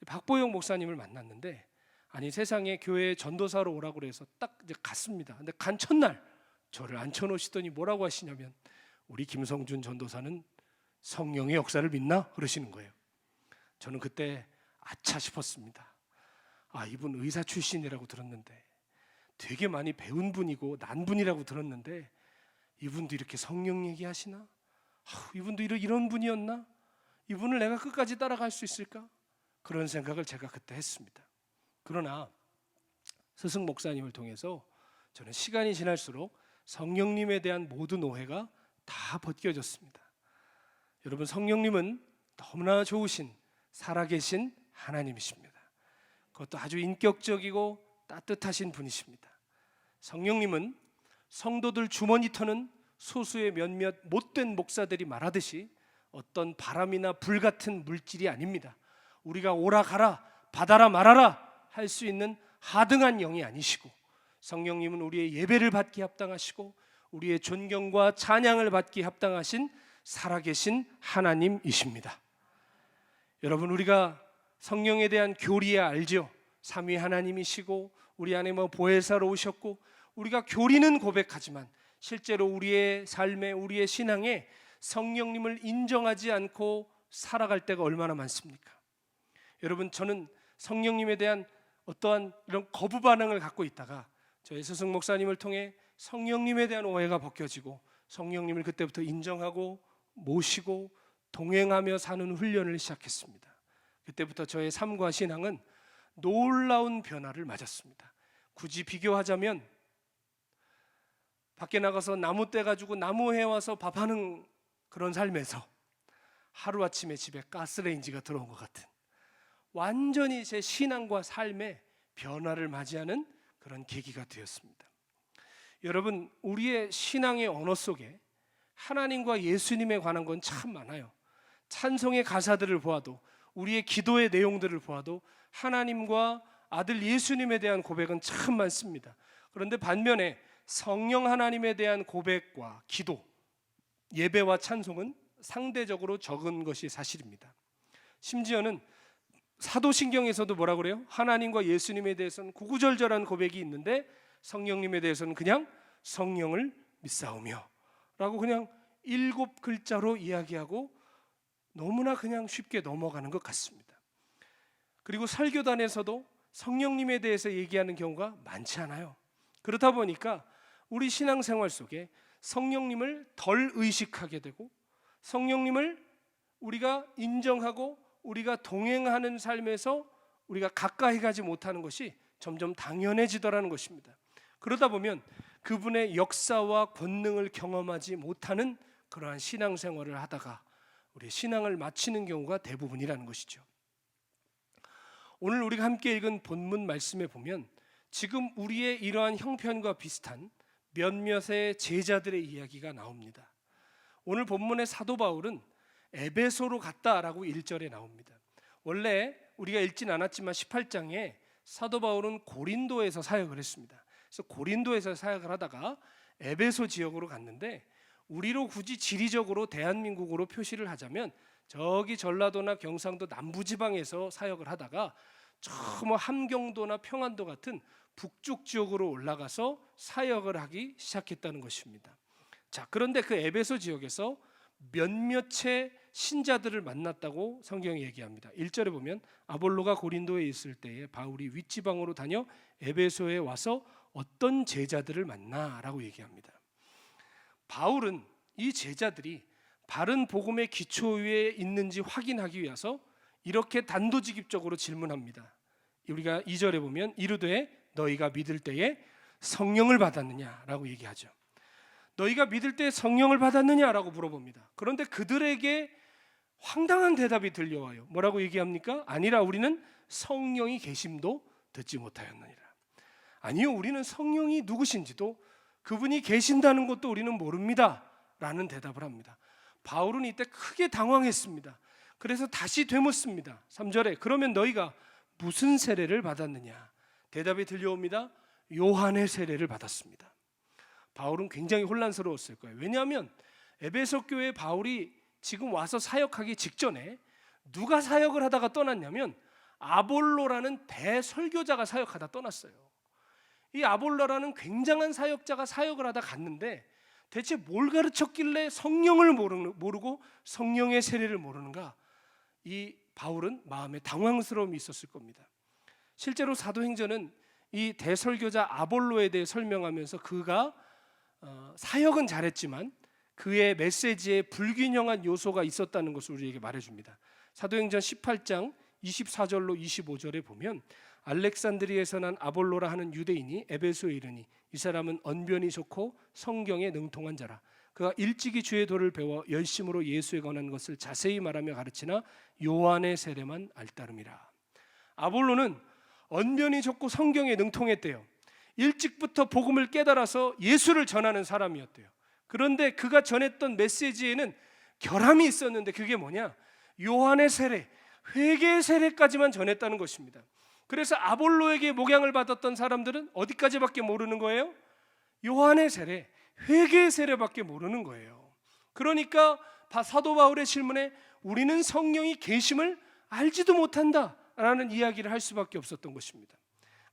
박보영 목사님을 만났는데, 아니 세상에 교회에 전도사로 오라고 그래서 딱 이제 갔습니다. 근데 간 첫날 저를 앉혀놓으시더니 뭐라고 하시냐면, 우리 김성준 전도사는 성령의 역사를 믿나? 그러시는 거예요. 저는 그때 아차 싶었습니다. 아, 이분 의사 출신이라고 들었는데, 되게 많이 배운 분이고 난 분이라고 들었는데, 이분도 이렇게 성령 얘기하시나? 이분도 이런 분이었나? 이분을 내가 끝까지 따라갈 수 있을까? 그런 생각을 제가 그때 했습니다. 그러나 스승 목사님을 통해서 저는 시간이 지날수록 성령님에 대한 모든 오해가 다 벗겨졌습니다. 여러분, 성령님은 너무나 좋으신 살아계신 하나님이십니다. 그것도 아주 인격적이고 따뜻하신 분이십니다. 성령님은 성도들 주머니 터는 소수의 몇몇 못된 목사들이 말하듯이 어떤 바람이나 불 같은 물질이 아닙니다. 우리가 오라 가라 받아라 말아라 할 수 있는 하등한 영이 아니시고, 성령님은 우리의 예배를 받기 합당하시고 우리의 존경과 찬양을 받기 합당하신 살아계신 하나님이십니다. 여러분, 우리가 성령에 대한 교리야 알죠? 삼위 하나님이시고 우리 안에 보혜사로 오셨고, 우리가 교리는 고백하지만 실제로 우리의 삶에, 우리의 신앙에 성령님을 인정하지 않고 살아갈 때가 얼마나 많습니까? 여러분, 저는 성령님에 대한 어떠한 이런 거부 반응을 갖고 있다가 저희 스승 목사님을 통해 성령님에 대한 오해가 벗겨지고 성령님을 그때부터 인정하고 모시고 동행하며 사는 훈련을 시작했습니다. 그때부터 저의 삶과 신앙은 놀라운 변화를 맞았습니다. 굳이 비교하자면 밖에 나가서 나무 떼 가지고 나무해 와서 밥하는 그런 삶에서 하루아침에 집에 가스레인지가 들어온 것 같은, 완전히 제 신앙과 삶의 변화를 맞이하는 그런 계기가 되었습니다. 여러분, 우리의 신앙의 언어 속에 하나님과 예수님에 관한 건 참 많아요. 찬송의 가사들을 보아도, 우리의 기도의 내용들을 보아도 하나님과 아들 예수님에 대한 고백은 참 많습니다. 그런데 반면에 성령 하나님에 대한 고백과 기도, 예배와 찬송은 상대적으로 적은 것이 사실입니다. 심지어는 사도신경에서도 뭐라 그래요? 하나님과 예수님에 대해서는 구구절절한 고백이 있는데 성령님에 대해서는 그냥 성령을 믿사오며 라고 그냥 7글자로 이야기하고 너무나 그냥 쉽게 넘어가는 것 같습니다. 그리고 설교단에서도 성령님에 대해서 얘기하는 경우가 많지 않아요. 그렇다 보니까 우리 신앙생활 속에 성령님을 덜 의식하게 되고, 성령님을 우리가 인정하고 우리가 동행하는 삶에서 우리가 가까이 가지 못하는 것이 점점 당연해지더라는 것입니다. 그러다 보면 그분의 역사와 권능을 경험하지 못하는 그러한 신앙생활을 하다가 우리 신앙을 마치는 경우가 대부분이라는 것이죠. 오늘 우리가 함께 읽은 본문 말씀에 보면 지금 우리의 이러한 형편과 비슷한 몇몇의 제자들의 이야기가 나옵니다. 오늘 본문의 사도 바울은 에베소로 갔다라고 1절에 나옵니다. 원래 우리가 읽진 않았지만 18장에 사도 바울은 고린도에서 사역을 했습니다. 그래서 고린도에서 사역을 하다가 에베소 지역으로 갔는데, 우리로 굳이 지리적으로 대한민국으로 표시를 하자면 저기 전라도나 경상도 남부지방에서 사역을 하다가 저 함경도나 평안도 같은 북쪽 지역으로 올라가서 사역을 하기 시작했다는 것입니다. 자, 그런데 그 에베소 지역에서 몇몇의 신자들을 만났다고 성경이 얘기합니다. 1절에 보면 아볼로가 고린도에 있을 때에 바울이 윗지방으로 다녀 에베소에 와서 어떤 제자들을 만나라고 얘기합니다. 바울은 이 제자들이 바른 복음의 기초 위에 있는지 확인하기 위해서 이렇게 단도직입적으로 질문합니다. 우리가 2절에 보면 이르되 너희가 믿을 때에 성령을 받았느냐라고 얘기하죠. 너희가 믿을 때 성령을 받았느냐라고 물어봅니다. 그런데 그들에게 황당한 대답이 들려와요. 뭐라고 얘기합니까? 아니라 우리는 성령이 계심도 듣지 못하였느니라. 아니요, 우리는 성령이 누구신지도 그분이 계신다는 것도 우리는 모릅니다 라는 대답을 합니다. 바울은 이때 크게 당황했습니다. 그래서 다시 되묻습니다. 3절에 그러면 너희가 무슨 세례를 받았느냐? 대답이 들려옵니다. 요한의 세례를 받았습니다. 바울은 굉장히 혼란스러웠을 거예요. 왜냐하면 에베소 교회 바울이 지금 와서 사역하기 직전에 누가 사역을 하다가 떠났냐면 아볼로라는 대설교자가 사역하다 떠났어요. 이 아볼로라는 굉장한 사역자가 사역을 하다 갔는데 대체 뭘 가르쳤길래 성령을 모르고 성령의 세례를 모르는가? 이 바울은 마음에 당황스러움이 있었을 겁니다. 실제로 사도행전은 이 대설교자 아볼로에 대해 설명하면서 그가 사역은 잘했지만 그의 메시지에 불균형한 요소가 있었다는 것을 우리에게 말해줍니다. 사도행전 18장 24절로 25절에 보면 알렉산드리에서 난 아볼로라 하는 유대인이 에베소에 이르니 이 사람은 언변이 좋고 성경에 능통한 자라. 그가 일찍이 주의 도를 배워 열심으로 예수에 관한 것을 자세히 말하며 가르치나 요한의 세례만 알따름이라. 아볼로는 언변이 좋고 성경에 능통했대요. 일찍부터 복음을 깨달아서 예수를 전하는 사람이었대요. 그런데 그가 전했던 메시지에는 결함이 있었는데 그게 뭐냐? 요한의 세례, 회개의 세례까지만 전했다는 것입니다. 그래서 아볼로에게 목양을 받았던 사람들은 어디까지밖에 모르는 거예요? 요한의 세례, 회개의 세례밖에 모르는 거예요. 그러니까 사도 바울의 질문에 우리는 성령이 계심을 알지도 못한다라는 이야기를 할 수밖에 없었던 것입니다.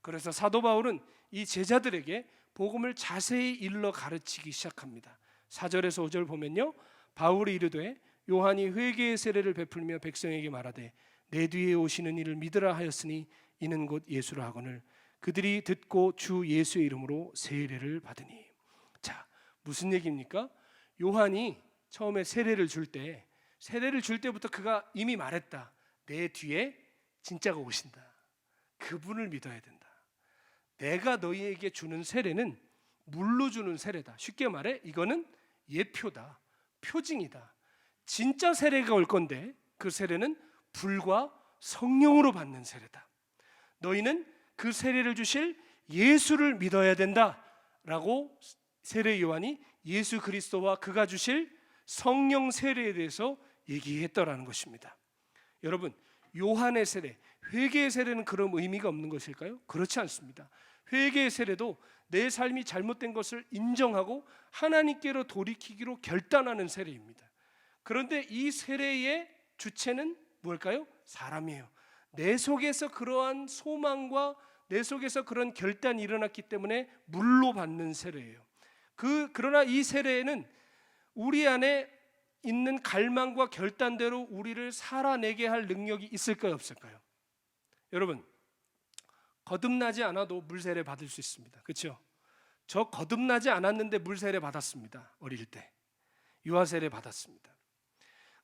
그래서 사도 바울은 이 제자들에게 복음을 자세히 일러 가르치기 시작합니다. 4절에서 5절 보면요, 바울이 이르되 요한이 회개의 세례를 베풀며 백성에게 말하되 내 뒤에 오시는 이를 믿으라 하였으니 이는 곧 예수라 하거늘 그들이 듣고 주 예수의 이름으로 세례를 받으니. 자, 무슨 얘기입니까? 요한이 처음에 세례를 줄 때부터 그가 이미 말했다. 내 뒤에 진짜가 오신다. 그분을 믿어야 된다. 내가 너희에게 주는 세례는 물로 주는 세례다. 쉽게 말해 이거는 예표다, 표징이다. 진짜 세례가 올 건데 그 세례는 불과 성령으로 받는 세례다. 너희는 그 세례를 주실 예수를 믿어야 된다라고 세례 요한이 예수 그리스도와 그가 주실 성령 세례에 대해서 얘기했더라는 것입니다. 여러분, 요한의 세례, 회개의 세례는 그런 의미가 없는 것일까요? 그렇지 않습니다. 회개의 세례도 내 삶이 잘못된 것을 인정하고 하나님께로 돌이키기로 결단하는 세례입니다. 그런데 이 세례의 주체는 뭘까요? 사람이에요. 내 속에서 그러한 소망과 내 속에서 그런 결단이 일어났기 때문에 물로 받는 세례예요. 그러나 이 세례에는 우리 안에 있는 갈망과 결단대로 우리를 살아내게 할 능력이 있을까요, 없을까요? 여러분, 거듭나지 않아도 물세례 받을 수 있습니다. 그렇죠? 저 거듭나지 않았는데 물세례 받았습니다. 어릴 때 유아세례 받았습니다.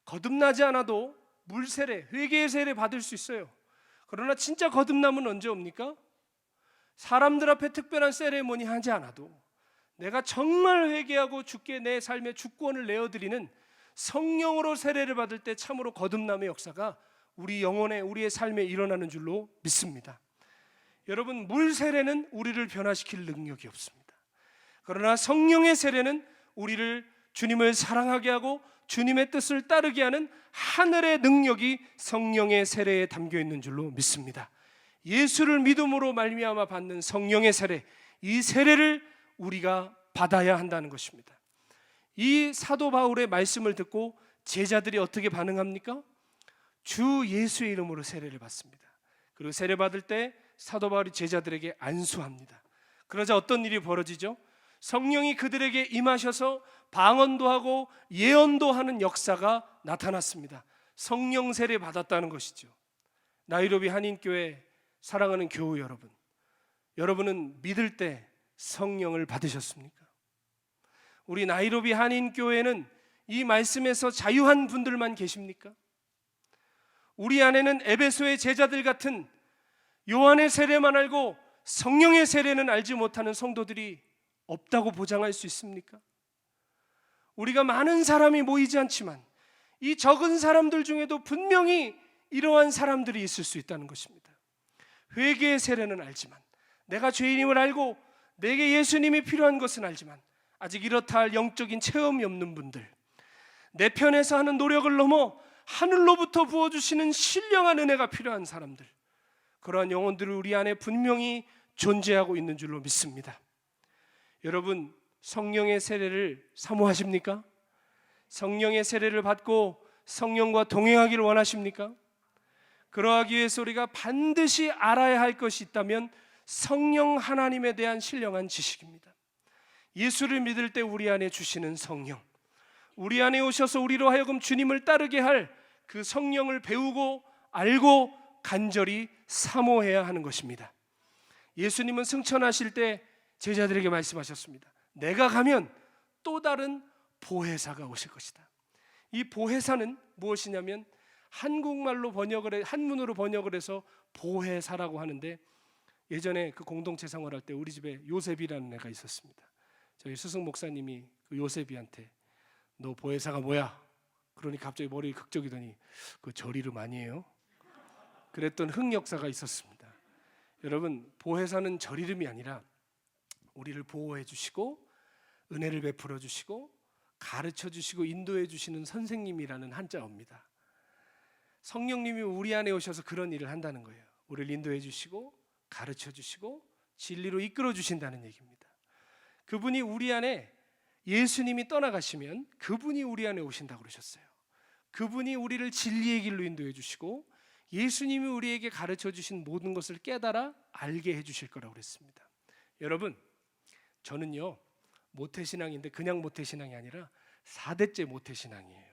거듭나지 않아도 물세례, 회개의 세례 받을 수 있어요. 그러나 진짜 거듭남은 언제 옵니까? 사람들 앞에 특별한 세레모니 하지 않아도 내가 정말 회개하고 주께 내 삶의 주권을 내어드리는 성령으로 세례를 받을 때 참으로 거듭남의 역사가 우리 영혼에, 우리의 삶에 일어나는 줄로 믿습니다. 여러분, 물 세례는 우리를 변화시킬 능력이 없습니다. 그러나 성령의 세례는 우리를 주님을 사랑하게 하고 주님의 뜻을 따르게 하는 하늘의 능력이 성령의 세례에 담겨 있는 줄로 믿습니다. 예수를 믿음으로 말미암아 받는 성령의 세례, 이 세례를 우리가 받아야 한다는 것입니다. 이 사도 바울의 말씀을 듣고 제자들이 어떻게 반응합니까? 주 예수의 이름으로 세례를 받습니다. 그리고 세례 받을 때 사도 바울이 제자들에게 안수합니다. 그러자 어떤 일이 벌어지죠? 성령이 그들에게 임하셔서 방언도 하고 예언도 하는 역사가 나타났습니다. 성령 세례 받았다는 것이죠. 나이로비 한인교회 사랑하는 교우 여러분, 여러분은 믿을 때 성령을 받으셨습니까? 우리 나이로비 한인교회는 이 말씀에서 자유한 분들만 계십니까? 우리 안에는 에베소의 제자들 같은 요한의 세례만 알고 성령의 세례는 알지 못하는 성도들이 없다고 보장할 수 있습니까? 우리가 많은 사람이 모이지 않지만 이 적은 사람들 중에도 분명히 이러한 사람들이 있을 수 있다는 것입니다. 회개의 세례는 알지만, 내가 죄인임을 알고 내게 예수님이 필요한 것은 알지만 아직 이렇다 할 영적인 체험이 없는 분들, 내 편에서 하는 노력을 넘어 하늘로부터 부어주시는 신령한 은혜가 필요한 사람들, 그러한 영혼들이 우리 안에 분명히 존재하고 있는 줄로 믿습니다. 여러분, 성령의 세례를 사모하십니까? 성령의 세례를 받고 성령과 동행하기를 원하십니까? 그러하기 위해서 우리가 반드시 알아야 할 것이 있다면 성령 하나님에 대한 신령한 지식입니다. 예수를 믿을 때 우리 안에 주시는 성령, 우리 안에 오셔서 우리로 하여금 주님을 따르게 할 그 성령을 배우고 알고 간절히 사모해야 하는 것입니다. 예수님은 승천하실 때 제자들에게 말씀하셨습니다. 내가 가면 또 다른 보혜사가 오실 것이다. 이 보혜사는 무엇이냐면 한국말로 한문으로 번역을 해서 보혜사라고 하는데, 예전에 그 공동체 생활할 때 우리 집에 요셉이라는 애가 있었습니다. 저희 스승 목사님이 그 요셉이한테 너 보혜사가 뭐야? 그러니 갑자기 머리 극적이더니 그 절 이름 아니에요? 그랬던 흑역사가 있었습니다. 여러분, 보혜사는 절 이름이 아니라 우리를 보호해 주시고 은혜를 베풀어 주시고 가르쳐 주시고 인도해 주시는 선생님이라는 한자어입니다. 성령님이 우리 안에 오셔서 그런 일을 한다는 거예요. 우리를 인도해 주시고 가르쳐 주시고 진리로 이끌어 주신다는 얘기입니다. 그분이 우리 안에, 예수님이 떠나가시면 그분이 우리 안에 오신다고 그러셨어요. 그분이 우리를 진리의 길로 인도해 주시고 예수님이 우리에게 가르쳐 주신 모든 것을 깨달아 알게 해 주실 거라고 그랬습니다. 여러분, 저는요 모태신앙인데 그냥 모태신앙이 아니라 4대째 모태신앙이에요.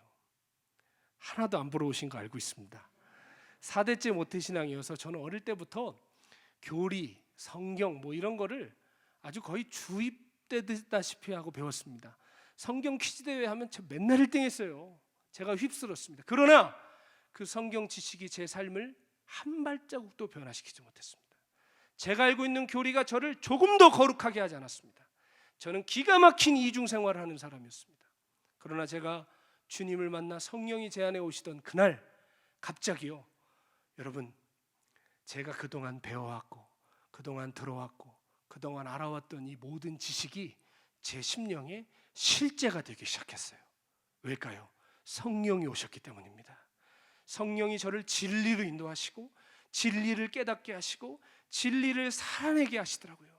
하나도 안 부러우신 거 알고 있습니다. 4대째 모태신앙이어서 저는 어릴 때부터 교리, 성경 뭐 이런 거를 아주 거의 주입되다시피 하고 배웠습니다. 성경 퀴즈 대회 하면 저 맨날 1등 했어요. 제가 휩쓸었습니다. 그러나 그 성경 지식이 제 삶을 한 발자국도 변화시키지 못했습니다. 제가 알고 있는 교리가 저를 조금 더 거룩하게 하지 않았습니다. 저는 기가 막힌 이중 생활을 하는 사람이었습니다. 그러나 제가 주님을 만나 성령이 제 안에 오시던 그날 갑자기요, 여러분, 제가 그동안 배워왔고 그동안 들어왔고 그동안 알아왔던 이 모든 지식이 제 심령에 실제가 되기 시작했어요. 왜일까요? 성령이 오셨기 때문입니다. 성령이 저를 진리로 인도하시고 진리를 깨닫게 하시고 진리를 살아내게 하시더라고요.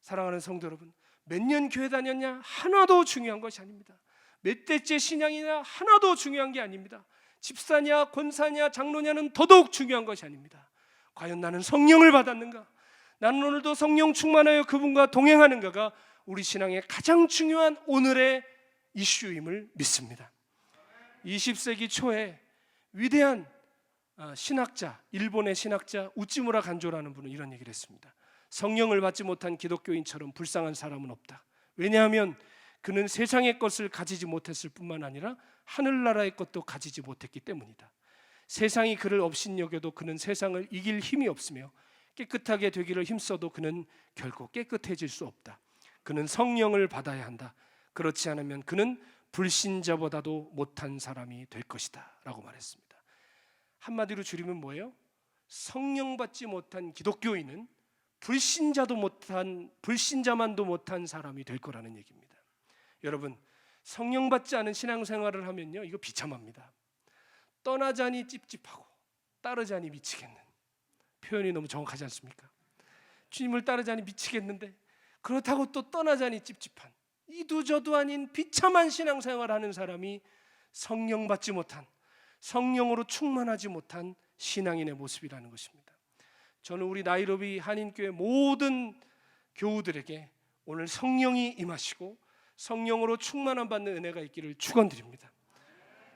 사랑하는 성도 여러분, 몇 년 교회 다녔냐 하나도 중요한 것이 아닙니다. 몇 대째 신앙이냐 하나도 중요한 게 아닙니다. 집사냐 권사냐 장로냐는 더더욱 중요한 것이 아닙니다. 과연 나는 성령을 받았는가? 나는 오늘도 성령 충만하여 그분과 동행하는가가 우리 신앙의 가장 중요한 오늘의 이슈임을 믿습니다. 20세기 초에 위대한 신학자, 일본의 신학자 우찌무라 간조라는 분은 이런 얘기를 했습니다. 성령을 받지 못한 기독교인처럼 불쌍한 사람은 없다. 왜냐하면 그는 세상의 것을 가지지 못했을 뿐만 아니라 하늘나라의 것도 가지지 못했기 때문이다. 세상이 그를 업신여겨도 그는 세상을 이길 힘이 없으며 깨끗하게 되기를 힘써도 그는 결코 깨끗해질 수 없다. 그는 성령을 받아야 한다. 그렇지 않으면 그는 불신자보다도 못한 사람이 될 것이다 라고 말했습니다. 한마디로 줄이면 뭐예요? 성령 받지 못한 기독교인은 불신자만도 못한 사람이 될 거라는 얘기입니다. 여러분, 성령 받지 않은 신앙생활을 하면요, 이거 비참합니다. 떠나자니 찝찝하고 따르자니 미치겠는, 표현이 너무 정확하지 않습니까? 주님을 따르자니 미치겠는데 그렇다고 또 떠나자니 찝찝한, 이도저도 아닌 비참한 신앙생활을 하는 사람이 성령 받지 못한, 성령으로 충만하지 못한 신앙인의 모습이라는 것입니다. 저는 우리 나이로비 한인교회 모든 교우들에게 오늘 성령이 임하시고 성령으로 충만함 받는 은혜가 있기를 축원드립니다.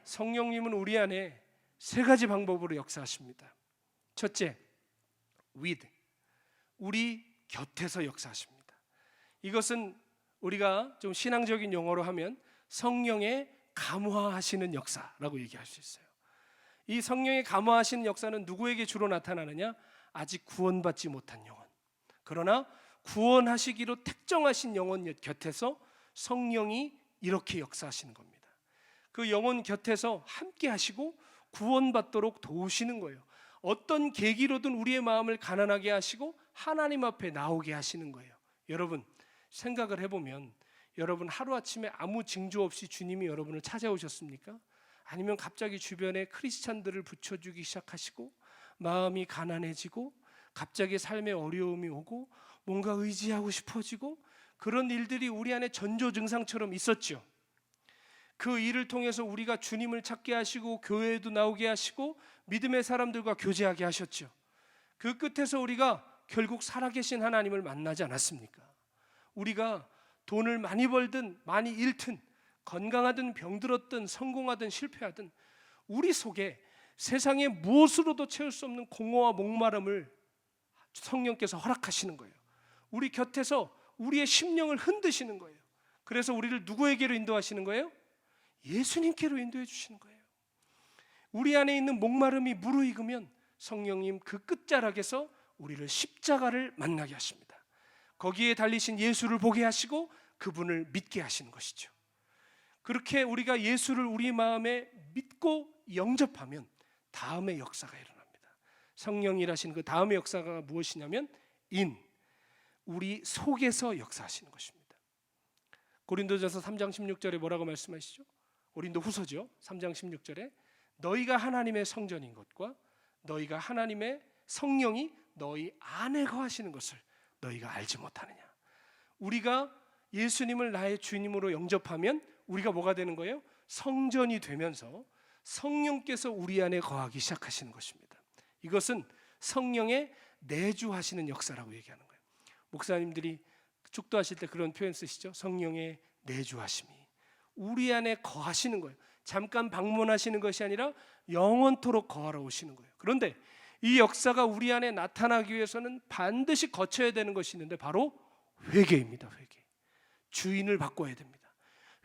성령님은 우리 안에 3가지 방법으로 역사하십니다. 첫째, with, 우리 곁에서 역사하십니다. 이것은 우리가 좀 신앙적인 용어로 하면 성령의 감화하시는 역사라고 얘기할 수 있어요. 이 성령의 감화하시는 역사는 누구에게 주로 나타나느냐? 아직 구원받지 못한 영혼, 그러나 구원하시기로 택정하신 영혼 곁에서 성령이 이렇게 역사하시는 겁니다. 그 영혼 곁에서 함께 하시고 구원받도록 도우시는 거예요. 어떤 계기로든 우리의 마음을 가난하게 하시고 하나님 앞에 나오게 하시는 거예요. 여러분, 생각을 해보면 여러분 하루아침에 아무 징조 없이 주님이 여러분을 찾아오셨습니까? 아니면 갑자기 주변에 크리스찬들을 붙여주기 시작하시고 마음이 가난해지고 갑자기 삶에 어려움이 오고 뭔가 의지하고 싶어지고 그런 일들이 우리 안에 전조 증상처럼 있었죠. 그 일을 통해서 우리가 주님을 찾게 하시고 교회에도 나오게 하시고 믿음의 사람들과 교제하게 하셨죠. 그 끝에서 우리가 결국 살아계신 하나님을 만나지 않았습니까? 우리가 돈을 많이 벌든 많이 잃든 건강하든 병들었든 성공하든 실패하든 우리 속에 세상의 무엇으로도 채울 수 없는 공허와 목마름을 성령께서 허락하시는 거예요. 우리 곁에서 우리의 심령을 흔드시는 거예요. 그래서 우리를 누구에게로 인도하시는 거예요? 예수님께로 인도해 주시는 거예요. 우리 안에 있는 목마름이 무르익으면 성령님 그 끝자락에서 우리를 십자가를 만나게 하십니다. 거기에 달리신 예수를 보게 하시고 그분을 믿게 하시는 것이죠. 그렇게 우리가 예수를 우리 마음에 믿고 영접하면 다음의 역사가 일어납니다. 성령이 일하시는 그 다음의 역사가 무엇이냐면 우리 속에서 역사하시는 것입니다. 고린도전서 3장 16절에 뭐라고 말씀하시죠? 고린도후서죠. 3장 16절에 너희가 하나님의 성전인 것과 너희가 하나님의 성령이 너희 안에 거하시는 것을 너희가 알지 못하느냐. 우리가 예수님을 나의 주님으로 영접하면 우리가 뭐가 되는 거예요? 성전이 되면서 성령께서 우리 안에 거하기 시작하시는 것입니다. 이것은 성령의 내주하시는 역사라고 얘기하는 거예요. 목사님들이 축도하실 때 그런 표현 쓰시죠. 성령의 내주하심이 우리 안에 거하시는 거예요. 잠깐 방문하시는 것이 아니라 영원토록 거하러 오시는 거예요. 그런데 이 역사가 우리 안에 나타나기 위해서는 반드시 거쳐야 되는 것이 있는데 바로 회개입니다. 회개. 주인을 바꿔야 됩니다.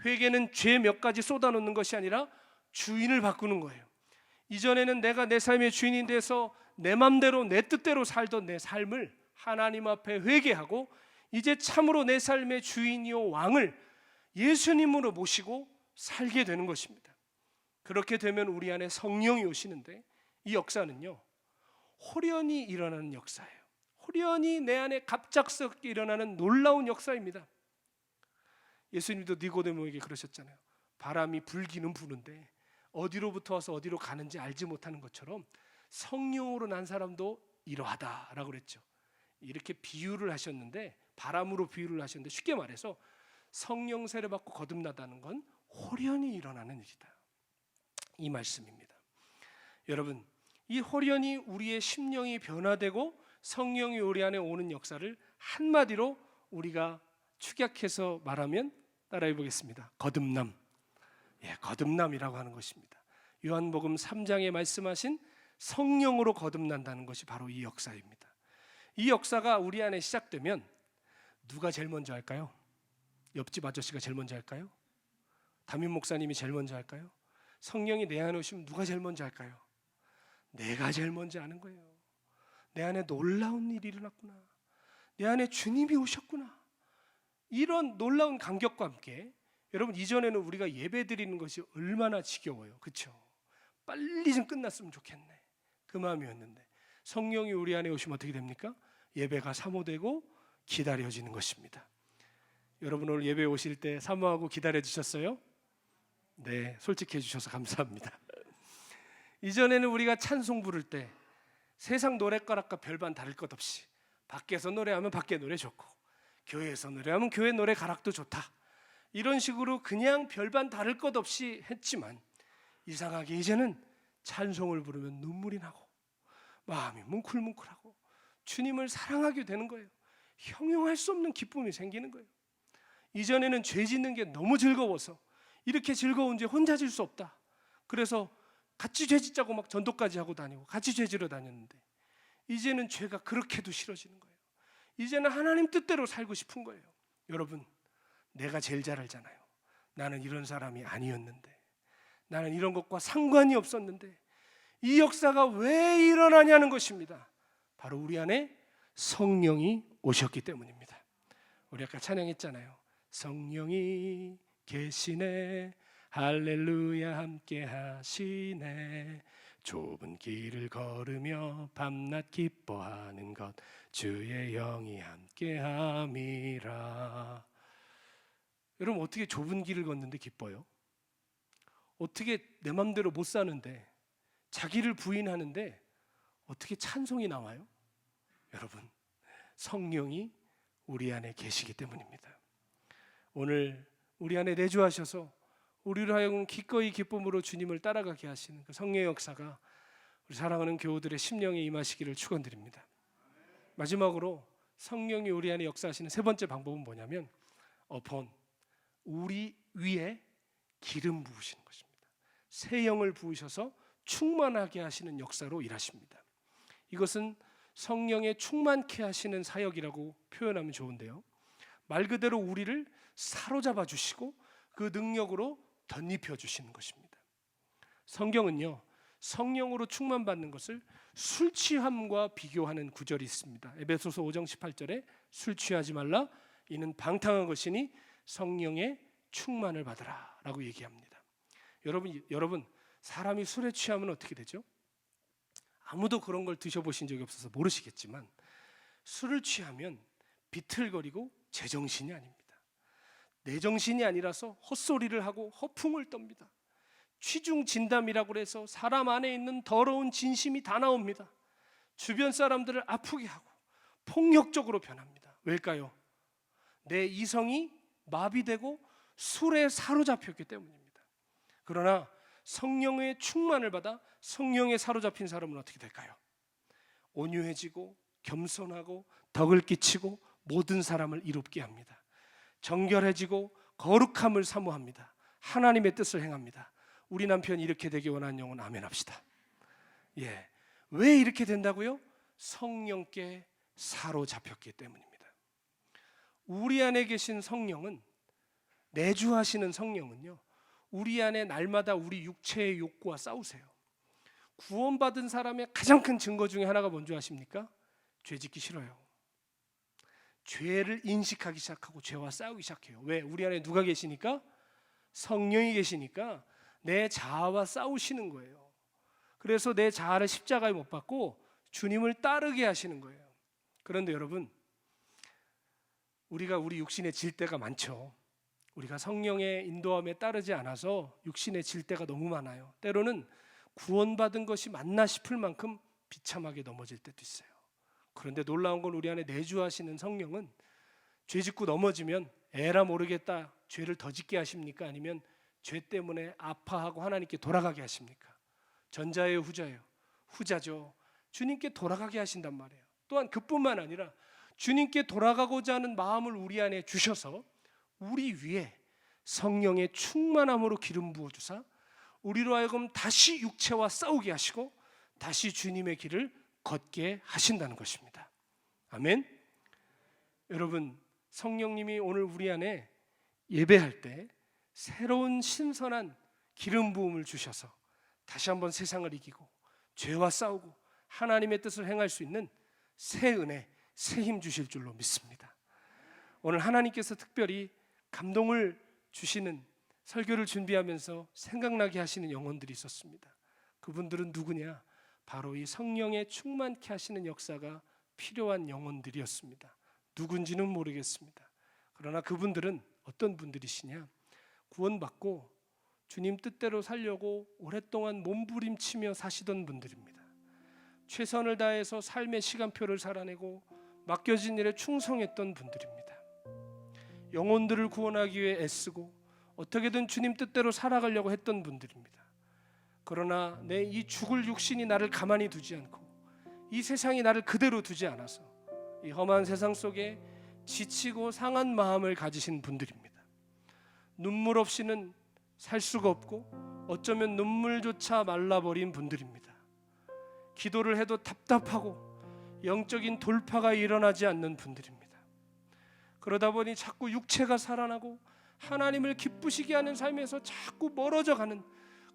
회개는 죄 몇 가지 쏟아놓는 것이 아니라 주인을 바꾸는 거예요. 이전에는 내가 내 삶의 주인이 돼서 내 맘대로 내 뜻대로 살던 내 삶을 하나님 앞에 회개하고 이제 참으로 내 삶의 주인이요 왕을 예수님으로 모시고 살게 되는 것입니다. 그렇게 되면 우리 안에 성령이 오시는데 이 역사는요 호련히 일어나는 역사예요. 호련히 내 안에 갑작스럽게 일어나는 놀라운 역사입니다. 예수님도 니고데모에게 그러셨잖아요. 바람이 불기는 부는데 어디로부터 와서 어디로 가는지 알지 못하는 것처럼 성령으로 난 사람도 이러하다라고 그랬죠. 이렇게 비유를 하셨는데 바람으로 비유를 하셨는데 쉽게 말해서 성령 세례 받고 거듭나다는 건 호련히 일어나는 일이다. 이 말씀입니다. 여러분, 이 호련히 우리의 심령이 변화되고 성령이 우리 안에 오는 역사를 한마디로 우리가 축약해서 말하면 따라해 보겠습니다. 거듭남. 거듭남이라고 하는 것입니다. 요한복음 3장에 말씀하신 성령으로 거듭난다는 것이 바로 이 역사입니다. 이 역사가 우리 안에 시작되면 누가 제일 먼저 할까요? 옆집 아저씨가 제일 먼저 할까요? 담임 목사님이 제일 먼저 할까요? 성령이 내 안에 오시면 누가 제일 먼저 할까요? 내가 제일 먼저 하는 거예요. 내 안에 놀라운 일이 일어났구나. 내 안에 주님이 오셨구나. 이런 놀라운 감격과 함께 여러분 이전에는 우리가 예배 드리는 것이 얼마나 지겨워요. 그렇죠? 빨리 좀 끝났으면 좋겠네. 그 마음이었는데 성령이 우리 안에 오시면 어떻게 됩니까? 예배가 사모되고 기다려지는 것입니다. 여러분 오늘 예배 오실 때 사모하고 기다려 주셨어요? 네, 솔직해 주셔서 감사합니다. 이전에는 우리가 찬송 부를 때 세상 노래가락과 별반 다를 것 없이 밖에서 노래하면 밖에 노래 좋고 교회에서 노래하면 교회 노래 가락도 좋다. 이런 식으로 그냥 별반 다를 것 없이 했지만 이상하게 이제는 찬송을 부르면 눈물이 나고 마음이 뭉클뭉클하고 주님을 사랑하게 되는 거예요. 형용할 수 없는 기쁨이 생기는 거예요. 이전에는 죄 짓는 게 너무 즐거워서 이렇게 즐거운 죄 혼자 질 수 없다. 그래서 같이 죄 짓자고 막 전도까지 하고 다니고 같이 죄 지러 다녔는데 이제는 죄가 그렇게도 싫어지는 거예요. 이제는 하나님 뜻대로 살고 싶은 거예요. 여러분, 내가 제일 잘 알잖아요. 나는 이런 사람이 아니었는데, 나는 이런 것과 상관이 없었는데 이 역사가 왜 일어나냐는 것입니다. 바로 우리 안에 성령이 오셨기 때문입니다. 우리 아까 찬양했잖아요. 성령이 계시네, 할렐루야 함께 하시네, 좁은 길을 걸으며 밤낮 기뻐하는 것 주의 영이 함께 함이라. 여러분 어떻게 좁은 길을 걷는데 기뻐요? 어떻게 내 맘대로 못 사는데 자기를 부인하는데 어떻게 찬송이 나와요? 여러분 성령이 우리 안에 계시기 때문입니다. 오늘 우리 안에 내주하셔서 우리로 하여금 기꺼이 기쁨으로 주님을 따라가게 하시는 그 성령의 역사가 우리 사랑하는 교우들의 심령에 임하시기를 축원드립니다. 마지막으로 성령이 우리 안에 역사하시는 세 번째 방법은 뭐냐면 upon, 우리 위에 기름 부으시는 것입니다. 새 영을 부으셔서 충만하게 하시는 역사로 일하십니다. 이것은 성령에 충만케 하시는 사역이라고 표현하면 좋은데요, 말 그대로 우리를 사로잡아 주시고 그 능력으로 덧입혀 주시는 것입니다. 성경은요, 성령으로 충만받는 것을 술 취함과 비교하는 구절이 있습니다. 에베소서 5장 18절에 술 취하지 말라, 이는 방탕한 것이니 성령의 충만을 받으라 라고 얘기합니다. 여러분 사람이 술에 취하면 어떻게 되죠? 아무도 그런 걸 드셔보신 적이 없어서 모르시겠지만 술을 취하면 비틀거리고 제정신이 아닙니다. 내 정신이 아니라서 헛소리를 하고 허풍을 떱니다. 취중진담이라고 해서 사람 안에 있는 더러운 진심이 다 나옵니다. 주변 사람들을 아프게 하고 폭력적으로 변합니다. 왜일까요? 내 이성이 마비되고 술에 사로잡혔기 때문입니다. 그러나 성령의 충만을 받아 성령에 사로잡힌 사람은 어떻게 될까요? 온유해지고 겸손하고 덕을 끼치고 모든 사람을 이롭게 합니다. 정결해지고 거룩함을 사모합니다. 하나님의 뜻을 행합니다. 우리 남편이 이렇게 되기 원하는 영혼 아멘 합시다. 예, 왜 이렇게 된다고요? 성령께 사로잡혔기 때문입니다. 우리 안에 계신 성령은, 내주하시는 성령은요, 우리 안에 날마다 우리 육체의 욕구와 싸우세요. 구원받은 사람의 가장 큰 증거 중에 하나가 뭔지 아십니까? 죄 짓기 싫어요. 죄를 인식하기 시작하고 죄와 싸우기 시작해요. 왜? 우리 안에 누가 계시니까? 성령이 계시니까 내 자아와 싸우시는 거예요. 그래서 내 자아를 십자가에 못 박고 주님을 따르게 하시는 거예요. 그런데 여러분, 우리가 우리 육신에 질 때가 많죠. 우리가 성령의 인도함에 따르지 않아서 육신에 질 때가 너무 많아요. 때로는 구원받은 것이 맞나 싶을 만큼 비참하게 넘어질 때도 있어요. 그런데 놀라운 건 우리 안에 내주하시는 성령은 죄 짓고 넘어지면 에라 모르겠다, 죄를 더 짓게 하십니까? 아니면 죄 때문에 아파하고 하나님께 돌아가게 하십니까? 전자예요, 후자예요? 후자죠. 주님께 돌아가게 하신단 말이에요. 또한 그뿐만 아니라 주님께 돌아가고자 하는 마음을 우리 안에 주셔서 우리 위에 성령의 충만함으로 기름 부어주사 우리로 하여금 다시 육체와 싸우게 하시고 다시 주님의 길을 걷게 하신다는 것입니다. 아멘. 여러분, 성령님이 오늘 우리 안에 예배할 때 새로운 신선한 기름 부음을 주셔서 다시 한번 세상을 이기고 죄와 싸우고 하나님의 뜻을 행할 수 있는 새 은혜, 새 힘 주실 줄로 믿습니다. 오늘 하나님께서 특별히 감동을 주시는 설교를 준비하면서 생각나게 하시는 영혼들이 있었습니다. 그분들은 누구냐? 바로 이 성령에 충만케 하시는 역사가 필요한 영혼들이었습니다. 누군지는 모르겠습니다. 그러나 그분들은 어떤 분들이시냐? 구원받고 주님 뜻대로 살려고 오랫동안 몸부림치며 사시던 분들입니다. 최선을 다해서 삶의 시간표를 살아내고 맡겨진 일에 충성했던 분들입니다. 영혼들을 구원하기 위해 애쓰고 어떻게든 주님 뜻대로 살아가려고 했던 분들입니다. 그러나 내 이 죽을 육신이 나를 가만히 두지 않고 이 세상이 나를 그대로 두지 않아서 이 험한 세상 속에 지치고 상한 마음을 가지신 분들입니다. 눈물 없이는 살 수가 없고 어쩌면 눈물조차 말라버린 분들입니다. 기도를 해도 답답하고 영적인 돌파가 일어나지 않는 분들입니다. 그러다 보니 자꾸 육체가 살아나고 하나님을 기쁘시게 하는 삶에서 자꾸 멀어져 가는,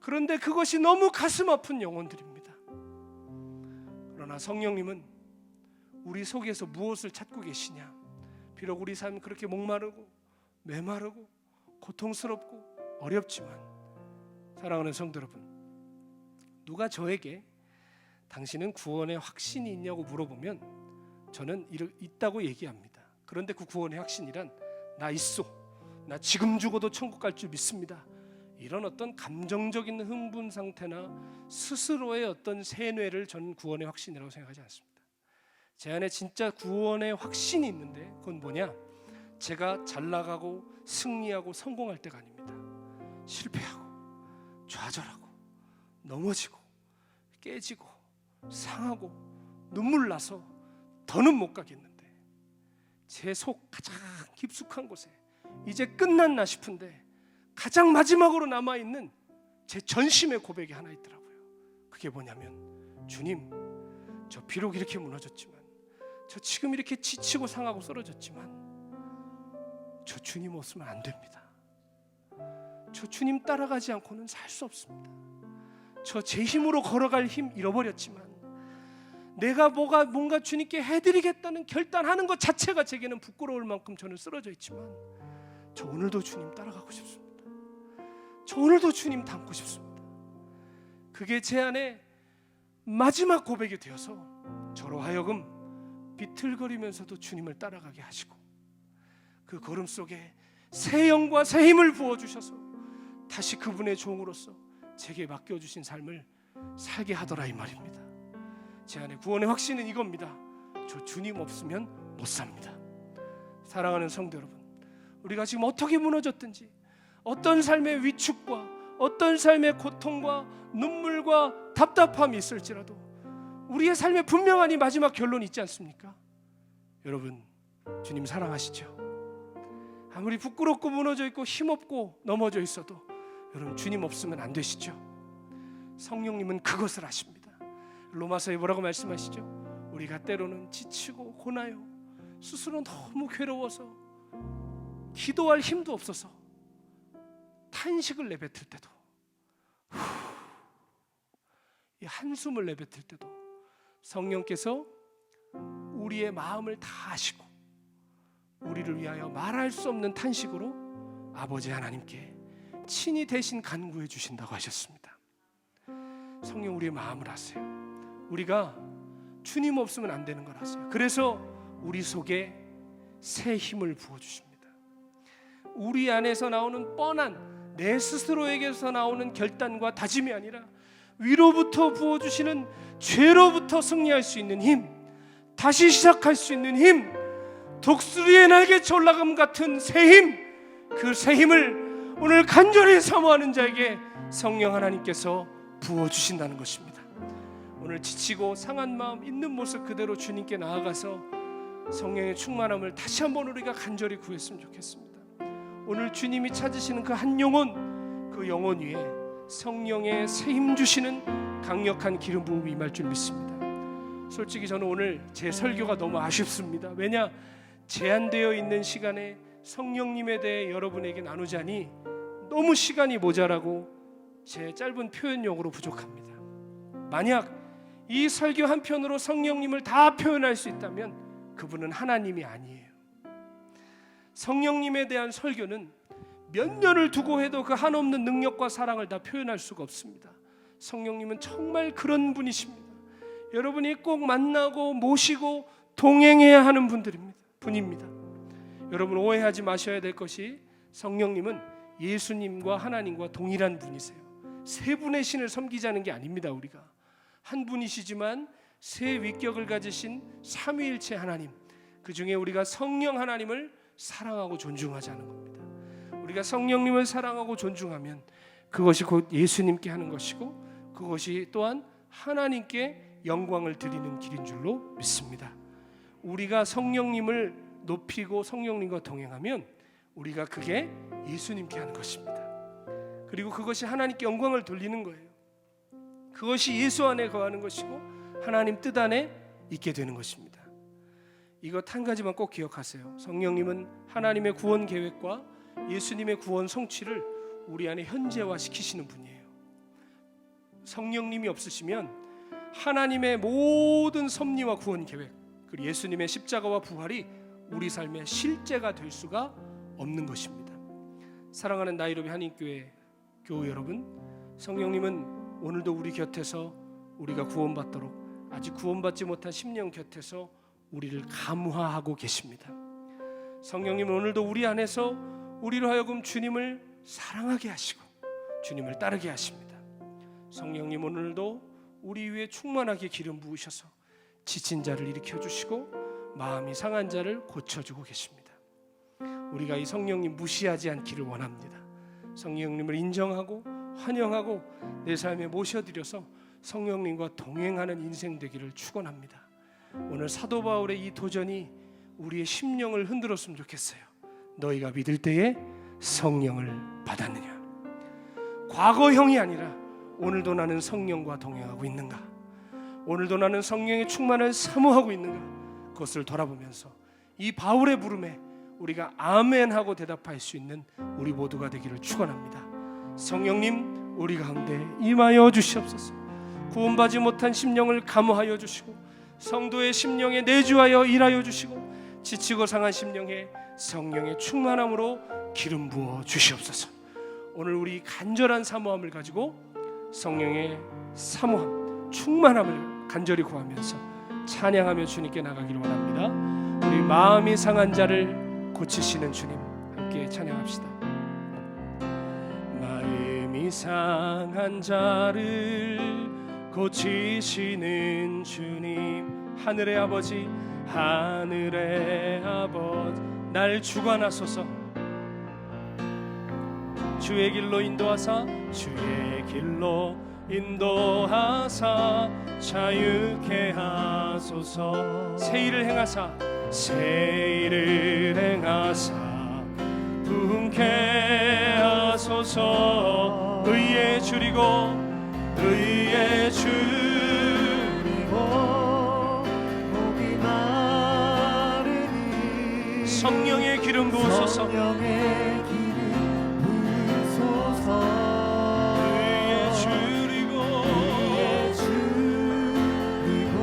그런데 그것이 너무 가슴 아픈 영혼들입니다. 그러나 성령님은 우리 속에서 무엇을 찾고 계시냐? 비록 우리 삶 그렇게 목마르고 메마르고 고통스럽고 어렵지만 사랑하는 성도 여러분, 누가 저에게 당신은 구원의 확신이 있냐고 물어보면 저는 있다고 얘기합니다. 그런데 그 구원의 확신이란 나 있어, 나 지금 죽어도 천국 갈 줄 믿습니다, 이런 어떤 감정적인 흥분 상태나 스스로의 어떤 세뇌를 저는 구원의 확신이라고 생각하지 않습니다. 제 안에 진짜 구원의 확신이 있는데 그건 뭐냐? 제가 잘 나가고 승리하고 성공할 때가 아닙니다. 실패하고 좌절하고 넘어지고 깨지고 상하고 눈물 나서 더는 못 가겠는데 제 속 가장 깊숙한 곳에 이제 끝났나 싶은데 가장 마지막으로 남아있는 제 전심의 고백이 하나 있더라고요. 그게 뭐냐면, 주님, 저 비록 이렇게 무너졌지만, 저 지금 이렇게 지치고 상하고 쓰러졌지만 저 주님 없으면 안 됩니다. 저 주님 따라가지 않고는 살 수 없습니다. 저 제 힘으로 걸어갈 힘 잃어버렸지만 내가 뭔가 주님께 해드리겠다는 결단하는 것 자체가 제게는 부끄러울 만큼 저는 쓰러져 있지만 저 오늘도 주님 따라가고 싶습니다. 저 오늘도 주님 닮고 싶습니다. 그게 제 안에 마지막 고백이 되어서 저로 하여금 비틀거리면서도 주님을 따라가게 하시고 그 걸음 속에 새 영과 새 힘을 부어주셔서 다시 그분의 종으로서 제게 맡겨주신 삶을 살게 하더라 이 말입니다. 제 안에 구원의 확신은 이겁니다. 저 주님 없으면 못 삽니다. 사랑하는 성도 여러분, 우리가 지금 어떻게 무너졌든지, 어떤 삶의 위축과 어떤 삶의 고통과 눈물과 답답함이 있을지라도 우리의 삶에 분명한 이 마지막 결론이 있지 않습니까? 여러분, 주님 사랑하시죠? 아무리 부끄럽고 무너져 있고 힘없고 넘어져 있어도 여러분, 주님 없으면 안 되시죠? 성령님은 그것을 아십니다. 로마서에 뭐라고 말씀하시죠? 우리가 때로는 지치고 고나요, 스스로 너무 괴로워서 기도할 힘도 없어서 탄식을 내뱉을 때도, 이 한숨을 내뱉을 때도 성령께서 우리의 마음을 다 아시고 우리를 위하여 말할 수 없는 탄식으로 아버지 하나님께 친히 대신 간구해 주신다고 하셨습니다. 성령 우리의 마음을 아세요. 우리가 주님 없으면 안 되는 걸 아세요. 그래서 우리 속에 새 힘을 부어주십니다. 우리 안에서 나오는 뻔한 내 스스로에게서 나오는 결단과 다짐이 아니라 위로부터 부어주시는 죄로부터 승리할 수 있는 힘, 다시 시작할 수 있는 힘, 독수리의 날개쳐 올라감 같은 새 힘, 그 새 힘을 오늘 간절히 사모하는 자에게 성령 하나님께서 부어주신다는 것입니다. 오늘 지치고 상한 마음 있는 모습 그대로 주님께 나아가서 성령의 충만함을 다시 한번 우리가 간절히 구했으면 좋겠습니다. 오늘 주님이 찾으시는 그 한 영혼, 그 영혼 위에 성령의 새 힘 주시는 강력한 기름 부음이 임할 줄 믿습니다. 솔직히 저는 오늘 제 설교가 너무 아쉽습니다. 왜냐? 제한되어 있는 시간에 성령님에 대해 여러분에게 나누자니 너무 시간이 모자라고 제 짧은 표현력으로 부족합니다. 만약 이 설교 한 편으로 성령님을 다 표현할 수 있다면 그분은 하나님이 아니에요. 성령님에 대한 설교는 몇 년을 두고 해도 그 한없는 능력과 사랑을 다 표현할 수가 없습니다. 성령님은 정말 그런 분이십니다. 여러분이 꼭 만나고 모시고 동행해야 하는 분입니다. 여러분 오해하지 마셔야 될 것이 성령님은 예수님과 하나님과 동일한 분이세요. 세 분의 신을 섬기자는 게 아닙니다. 우리가 한 분이시지만 세 위격을 가지신 삼위일체 하나님, 그 중에 우리가 성령 하나님을 사랑하고 존중하자는 겁니다. 우리가 성령님을 사랑하고 존중하면 그것이 곧 예수님께 하는 것이고 그것이 또한 하나님께 영광을 드리는 길인 줄로 믿습니다. 우리가 성령님을 높이고 성령님과 동행하면 우리가 그게 예수님께 하는 것입니다. 그리고 그것이 하나님께 영광을 돌리는 거예요. 그것이 예수 안에 거하는 것이고 하나님 뜻 안에 있게 되는 것입니다. 이것 한 가지만 꼭 기억하세요. 성령님은 하나님의 구원 계획과 예수님의 구원 성취를 우리 안에 현재화시키시는 분이에요. 성령님이 없으시면 하나님의 모든 섭리와 구원 계획, 그리고 예수님의 십자가와 부활이 우리 삶의 실제가 될 수가 없는 것입니다. 사랑하는 나이로비 한인교회 교우 여러분, 성령님은 오늘도 우리 곁에서 우리가 구원받도록 아직 구원받지 못한 심령 곁에서 우리를 감화하고 계십니다. 성령님은 오늘도 우리 안에서 우리로 하여금 주님을 사랑하게 하시고 주님을 따르게 하십니다. 성령님 오늘도 우리 위에 충만하게 기름 부으셔서 지친 자를 일으켜 주시고 마음이 상한 자를 고쳐주고 계십니다. 우리가 이 성령님 무시하지 않기를 원합니다. 성령님을 인정하고 환영하고 내 삶에 모셔드려서 성령님과 동행하는 인생 되기를 축원합니다. 오늘 사도 바울의 이 도전이 우리의 심령을 흔들었으면 좋겠어요. 너희가 믿을 때에 성령을 받았느냐. 과거형이 아니라 오늘도 나는 성령과 동행하고 있는가, 오늘도 나는 성령의 충만을 사모하고 있는가, 그것을 돌아보면서 이 바울의 부름에 우리가 아멘하고 대답할 수 있는 우리 모두가 되기를 축원합니다. 성령님 우리 가운데 임하여 주시옵소서. 구원받지 못한 심령을 감화하여 주시고 성도의 심령에 내주하여 일하여 주시고 지치고 상한 심령에 성령의 충만함으로 기름 부어 주시옵소서. 오늘 우리 간절한 사모함을 가지고 성령의 사모함, 충만함을 간절히 구하면서 찬양하며 주님께 나가기를 원합니다. 우리 마음이 상한 자를 고치시는 주님 함께 찬양합시다. 마음이 상한 자를 고치시는 주님, 하늘의 아버지, 하늘의 아버지, 날 주관하소서. 주의 길로 인도하사, 주의 길로 인도하사 자유케 하소서. 새 일을 행하사, 새 일을 행하사 부흥케 하소서. 의에 줄이고 의에 줄이고 목이 마르니 성령의 기름 부으소서. 성령의 기름 부으소서. 의에 줄이고 의에 줄이고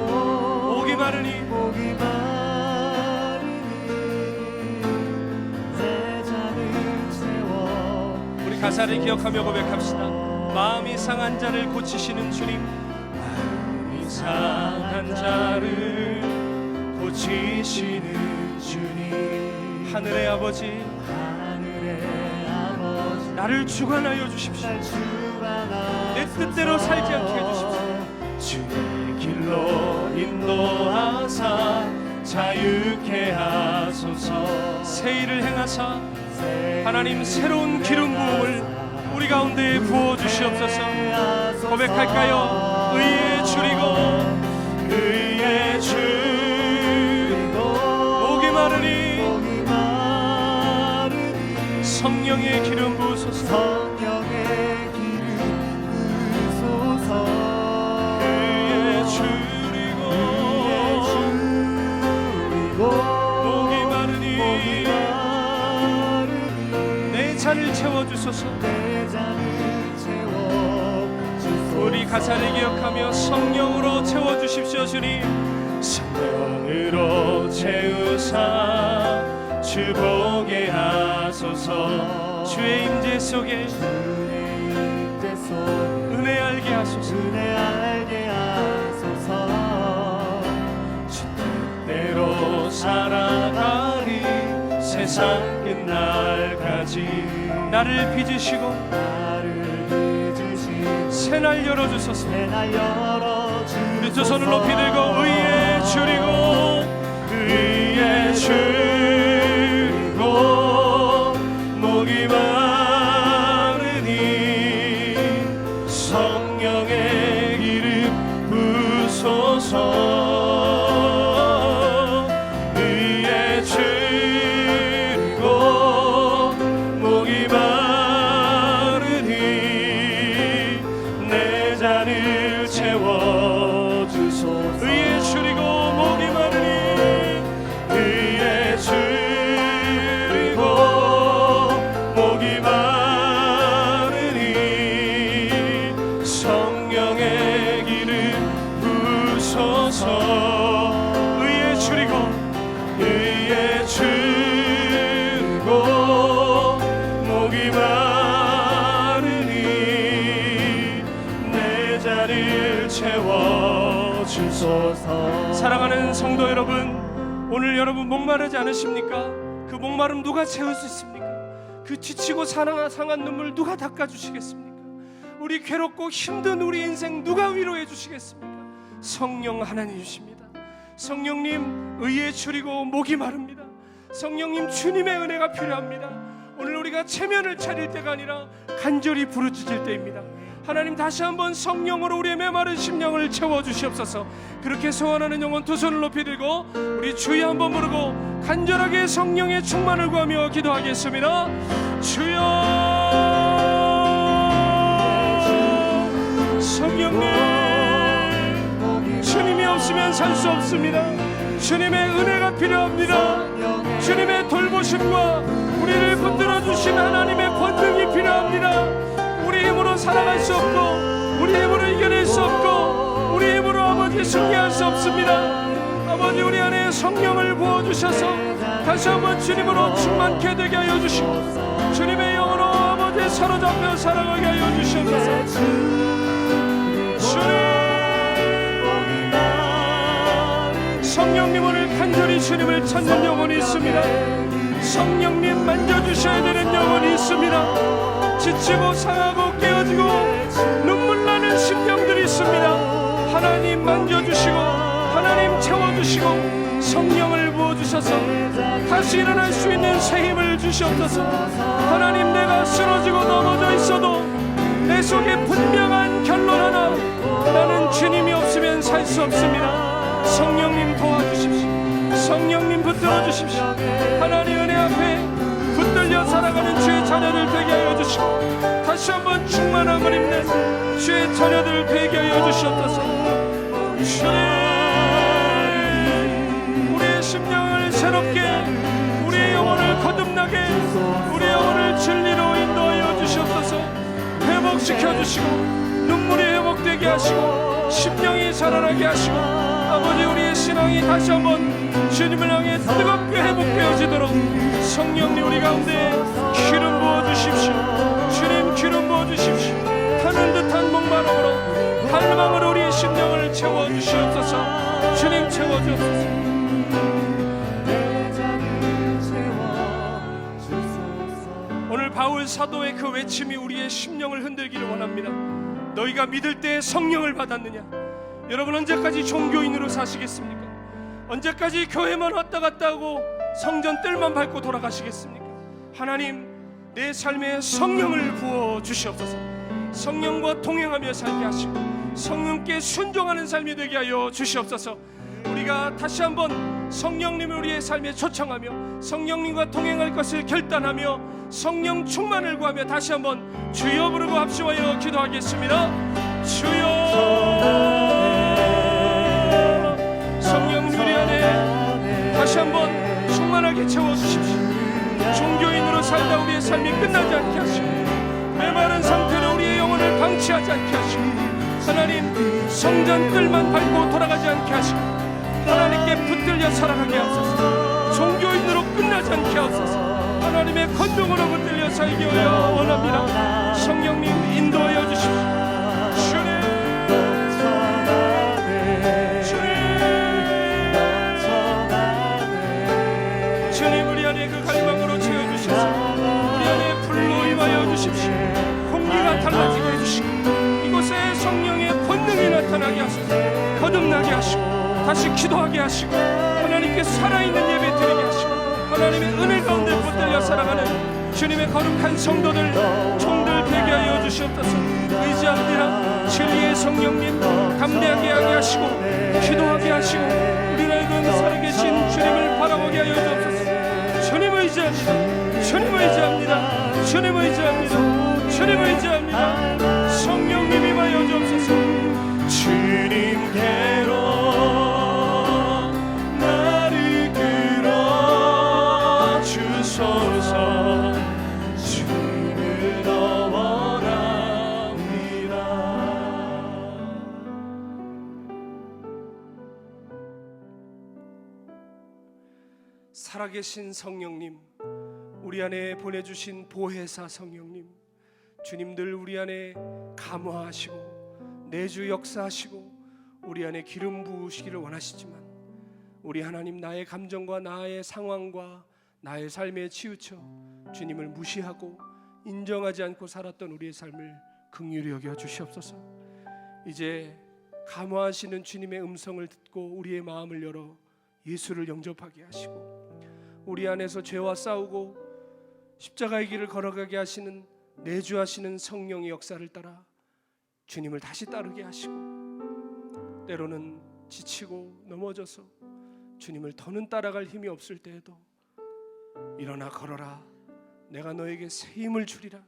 목이 마르니 목이 마르니 내 잔을 채워. 우리 가사를 기억하며 고백합시다. 마음이 상한 자를 고치시는 주님, 마음이 상한 자를 고치시는 주님, 하늘의 아버지, 하늘의 아버지, 나를 주관하여 주십시오. 날 주관하소서. 내 뜻대로 살지 않게 해주십시오. 주의 길로 인도하사 자유케 하소서. 새 일을 행하사 하나님 새로운 기름 부음을 우리 가운데 부어주시옵소서. 고백할까요? 의에 줄이고 의에 줄이고 목이 마르니 성령의 기름 부으소서. 성령의 기름 부으소서. 의에 줄이고 목이 마르니 내 잔을 채워주소서. 우리 가사를 기억하며 성령으로 채워주십시오. 주님, 성령으로 채우사 주보게 하소서. 주의 임재 속에 은혜 알게 하소서. 주 뜻대로 살아가리 세상 끝날까지. 나를 빚으시고 새날 열어주소서. 우리 두 손을 높이 들고 의에 줄이고 의에 줄이고 목이 마르니 성령의 기름 부으소서. 의에 줄이고 목이 잔을 채워주소서. 의에 줄이고 목이 마르니 의에 줄이고 목이 마르니 성령의 기름 부으소서. 의에 줄이고 의에 줄이고 목이 자리를 채워주소서. 사랑하는 성도 여러분, 오늘 여러분 목마르지 않으십니까? 그 목마름 누가 채울 수 있습니까? 그 지치고 상한 눈물 누가 닦아주시겠습니까? 우리 괴롭고 힘든 우리 인생 누가 위로해 주시겠습니까? 성령 하나님이십니다. 성령님 의에 줄이고 목이 마릅니다. 성령님 주님의 은혜가 필요합니다. 오늘 우리가 체면을 차릴 때가 아니라 간절히 부르짖을 때입니다. 하나님, 다시 한번 성령으로 우리의 메마른 심령을 채워주시옵소서. 그렇게 소원하는 영혼 두 손을 높이 들고 우리 주여 한번 부르고 간절하게 성령의 충만을 구하며 기도하겠습니다. 주여, 성령님, 주님이 없으면 살 수 없습니다. 주님의 은혜가 필요합니다. 주님의 돌보심과 우리를 붙들어 주신 하나님의 권능이 필요합니다. 우리 힘으로 살아갈 수 없고 우리 힘으로 이겨낼 수 없고 우리 힘으로 아버지 승리할 수 없습니다. 아버지, 우리 안에 성령을 부어주셔서 다시 한번 주님으로 충만케 되게 하여 주시고 주님의 영으로 아버지 사로잡혀 살아가게 하여 주시옵소서. 주님, 성령님, 오늘 간절히 주님을 찾는 영혼이 있습니다. 성령님 만져주셔야 되는 영혼이 있습니다. 지치고 상하고 깨어지고 눈물 나는 심령들이 있습니다. 하나님 만져주시고 하나님 채워주시고 성령을 부어주셔서 다시 일어날 수 있는 새 힘을 주시옵소서. 하나님, 내가 쓰러지고 넘어져 있어도 내 속에 분명한 결론 하나, 나는 주님이 없으면 살 수 없습니다. 성령님 도와주십시오. 성령님 붙들어 주십시오. 하나님 은혜 앞에 붙들려 살아가는 주의 자녀들 되게 하여 주시고 다시 한번 충만함을 입는 주의 자녀들 되게 하여 주시옵소서. 주님, 우리의 심령을 새롭게, 우리의 영혼을 거듭나게, 우리의 영혼을 진리로 인도하여 주시옵소서. 회복시켜 주시고 눈물이 회복되게 하시고 심령이 살아나게 하시고 아버지, 우리의 신앙이 다시 한번 주님을 향해 뜨겁게 회복되어지도록 성령님 우리 가운데 기름 부어주십시오. 주님, 기름 부어주십시오. 타는 듯한 목마름으로 갈망으로 우리의 심령을 채워주시옵소서. 주님, 채워주옵소서. 오늘 바울 사도의 그 외침이 우리의 심령을 흔들기를 원합니다. 너희가 믿을 때 성령을 받았느냐? 여러분, 언제까지 종교인으로 사시겠습니까? 언제까지 교회만 왔다 갔다 하고 성전 뜰만 밟고 돌아가시겠습니까? 하나님, 내 삶에 성령을 부어 주시옵소서. 성령과 동행하며 살게 하시고 성령께 순종하는 삶이 되게 하여 주시옵소서. 우리가 다시 한번 성령님을 우리의 삶에 초청하며 성령님과 동행할 것을 결단하며 성령 충만을 구하며 다시 한번 주여 부르고 합심하여 기도하겠습니다. 주여, 성령님 우리 안에 다시 한번 충만하게 채워주십시오. 종교인으로 살다 우리의 삶이 끝나지 않게 하시고 메마른 상태로 우리의 영혼을 방치하지 않게 하시고 하나님, 성전 뜰만 밟고 돌아가지 않게 하시고 하나님께 붙들려 살아가게 하옵소서. 종교인으로 끝나지 않게 하옵소서. 하나님의 권능으로 붙들려 살기 원합니다. 성령님 인도하여 주십시오. 주님, 우리 안에 그 갈망으로 채워주셔서 우리 안에 불로 임하여 주십시오. 공기가 달라지게 해주시고 이곳에 성령의 권능이 나타나게 하소서. 거듭나게 하시고 다시 기도하게 하시고 하나님께 살아있는 예배 드리게 하시고 하나님의 은혜 가운데 붙들려 살아가는 주님의 거룩한 성도들, 종들 되게 하여 주시옵소서. 의지합니다. 진리의 성령님 담대하게 하게 하시고 기도하게 하시고 우리 가운데 살아계신 주님을 바라보게 하여 주옵소서. 주님 의지합니다. 주님 의지합니다. 주님 의지합니다. 주님 의지합니다. 성령님 임하여 주옵소서. 주님께로 나를 끌어 주소서. 주를 더 원합니다. 살아계신 성령님, 우리 안에 보내주신 보혜사 성령님, 주님들 우리 안에 감화하시고 내주 역사하시고 우리 안에 기름 부으시기를 원하시지만 우리 하나님, 나의 감정과 나의 상황과 나의 삶에 치우쳐 주님을 무시하고 인정하지 않고 살았던 우리의 삶을 긍휼히 여겨 주시옵소서. 이제 감화하시는 주님의 음성을 듣고 우리의 마음을 열어 예수를 영접하게 하시고 우리 안에서 죄와 싸우고 십자가의 길을 걸어가게 하시는 내주하시는 성령의 역사를 따라 주님을 다시 따르게 하시고, 때로는 지치고 넘어져서 주님을 더는 따라갈 힘이 없을 때에도 일어나 걸어라, 내가 너에게 새 힘을 주리라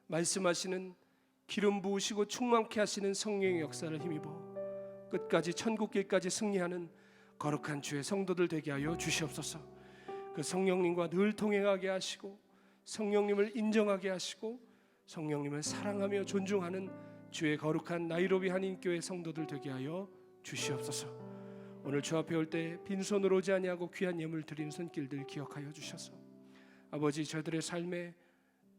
말씀하시는, 기름 부으시고 충만케 하시는 성령의 역사를 힘입어 끝까지 천국길까지 승리하는 거룩한 주의 성도들 되게 하여 주시옵소서. 그 성령님과 늘 동행하게 하시고, 성령님을 인정하게 하시고, 성령님을 사랑하며 존중하는 주의 거룩한 나이로비 한인교회 성도들 되게 하여 주시옵소서. 오늘 주 앞에 올 때 빈손으로 오지 아니하고 귀한 예물 드리는 손길들 기억하여 주셔서 아버지, 저희들의 삶에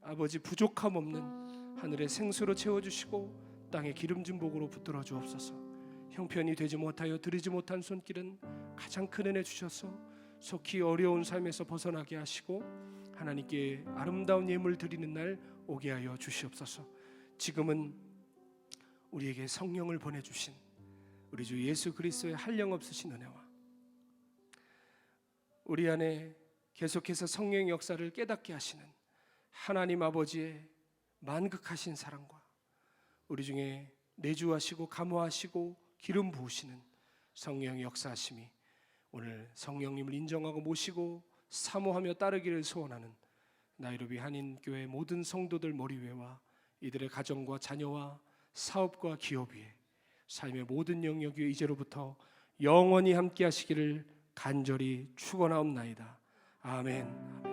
아버지 부족함 없는 하늘의 생수로 채워주시고 땅의 기름진 복으로 붙들어 주옵소서. 형편이 되지 못하여 드리지 못한 손길은 가장 큰 은혜 주셔서 속히 어려운 삶에서 벗어나게 하시고 하나님께 아름다운 예물 드리는 날 오게 하여 주시옵소서. 지금은 우리에게 성령을 보내주신 우리 주 예수 그리스도의 한량없으신 은혜와 우리 안에 계속해서 성령의 역사를 깨닫게 하시는 하나님 아버지의 만극하신 사랑과 우리 중에 내주하시고 감화하시고 기름 부으시는 성령의 역사하심이 오늘 성령님을 인정하고 모시고 사모하며 따르기를 소원하는 나이로비 한인교회 모든 성도들 머리 위에와 이들의 가정과 자녀와 사업과 기업 위에 삶의 모든 영역 위에 이제로부터 영원히 함께 하시기를 간절히 축원하옵나이다. 아멘.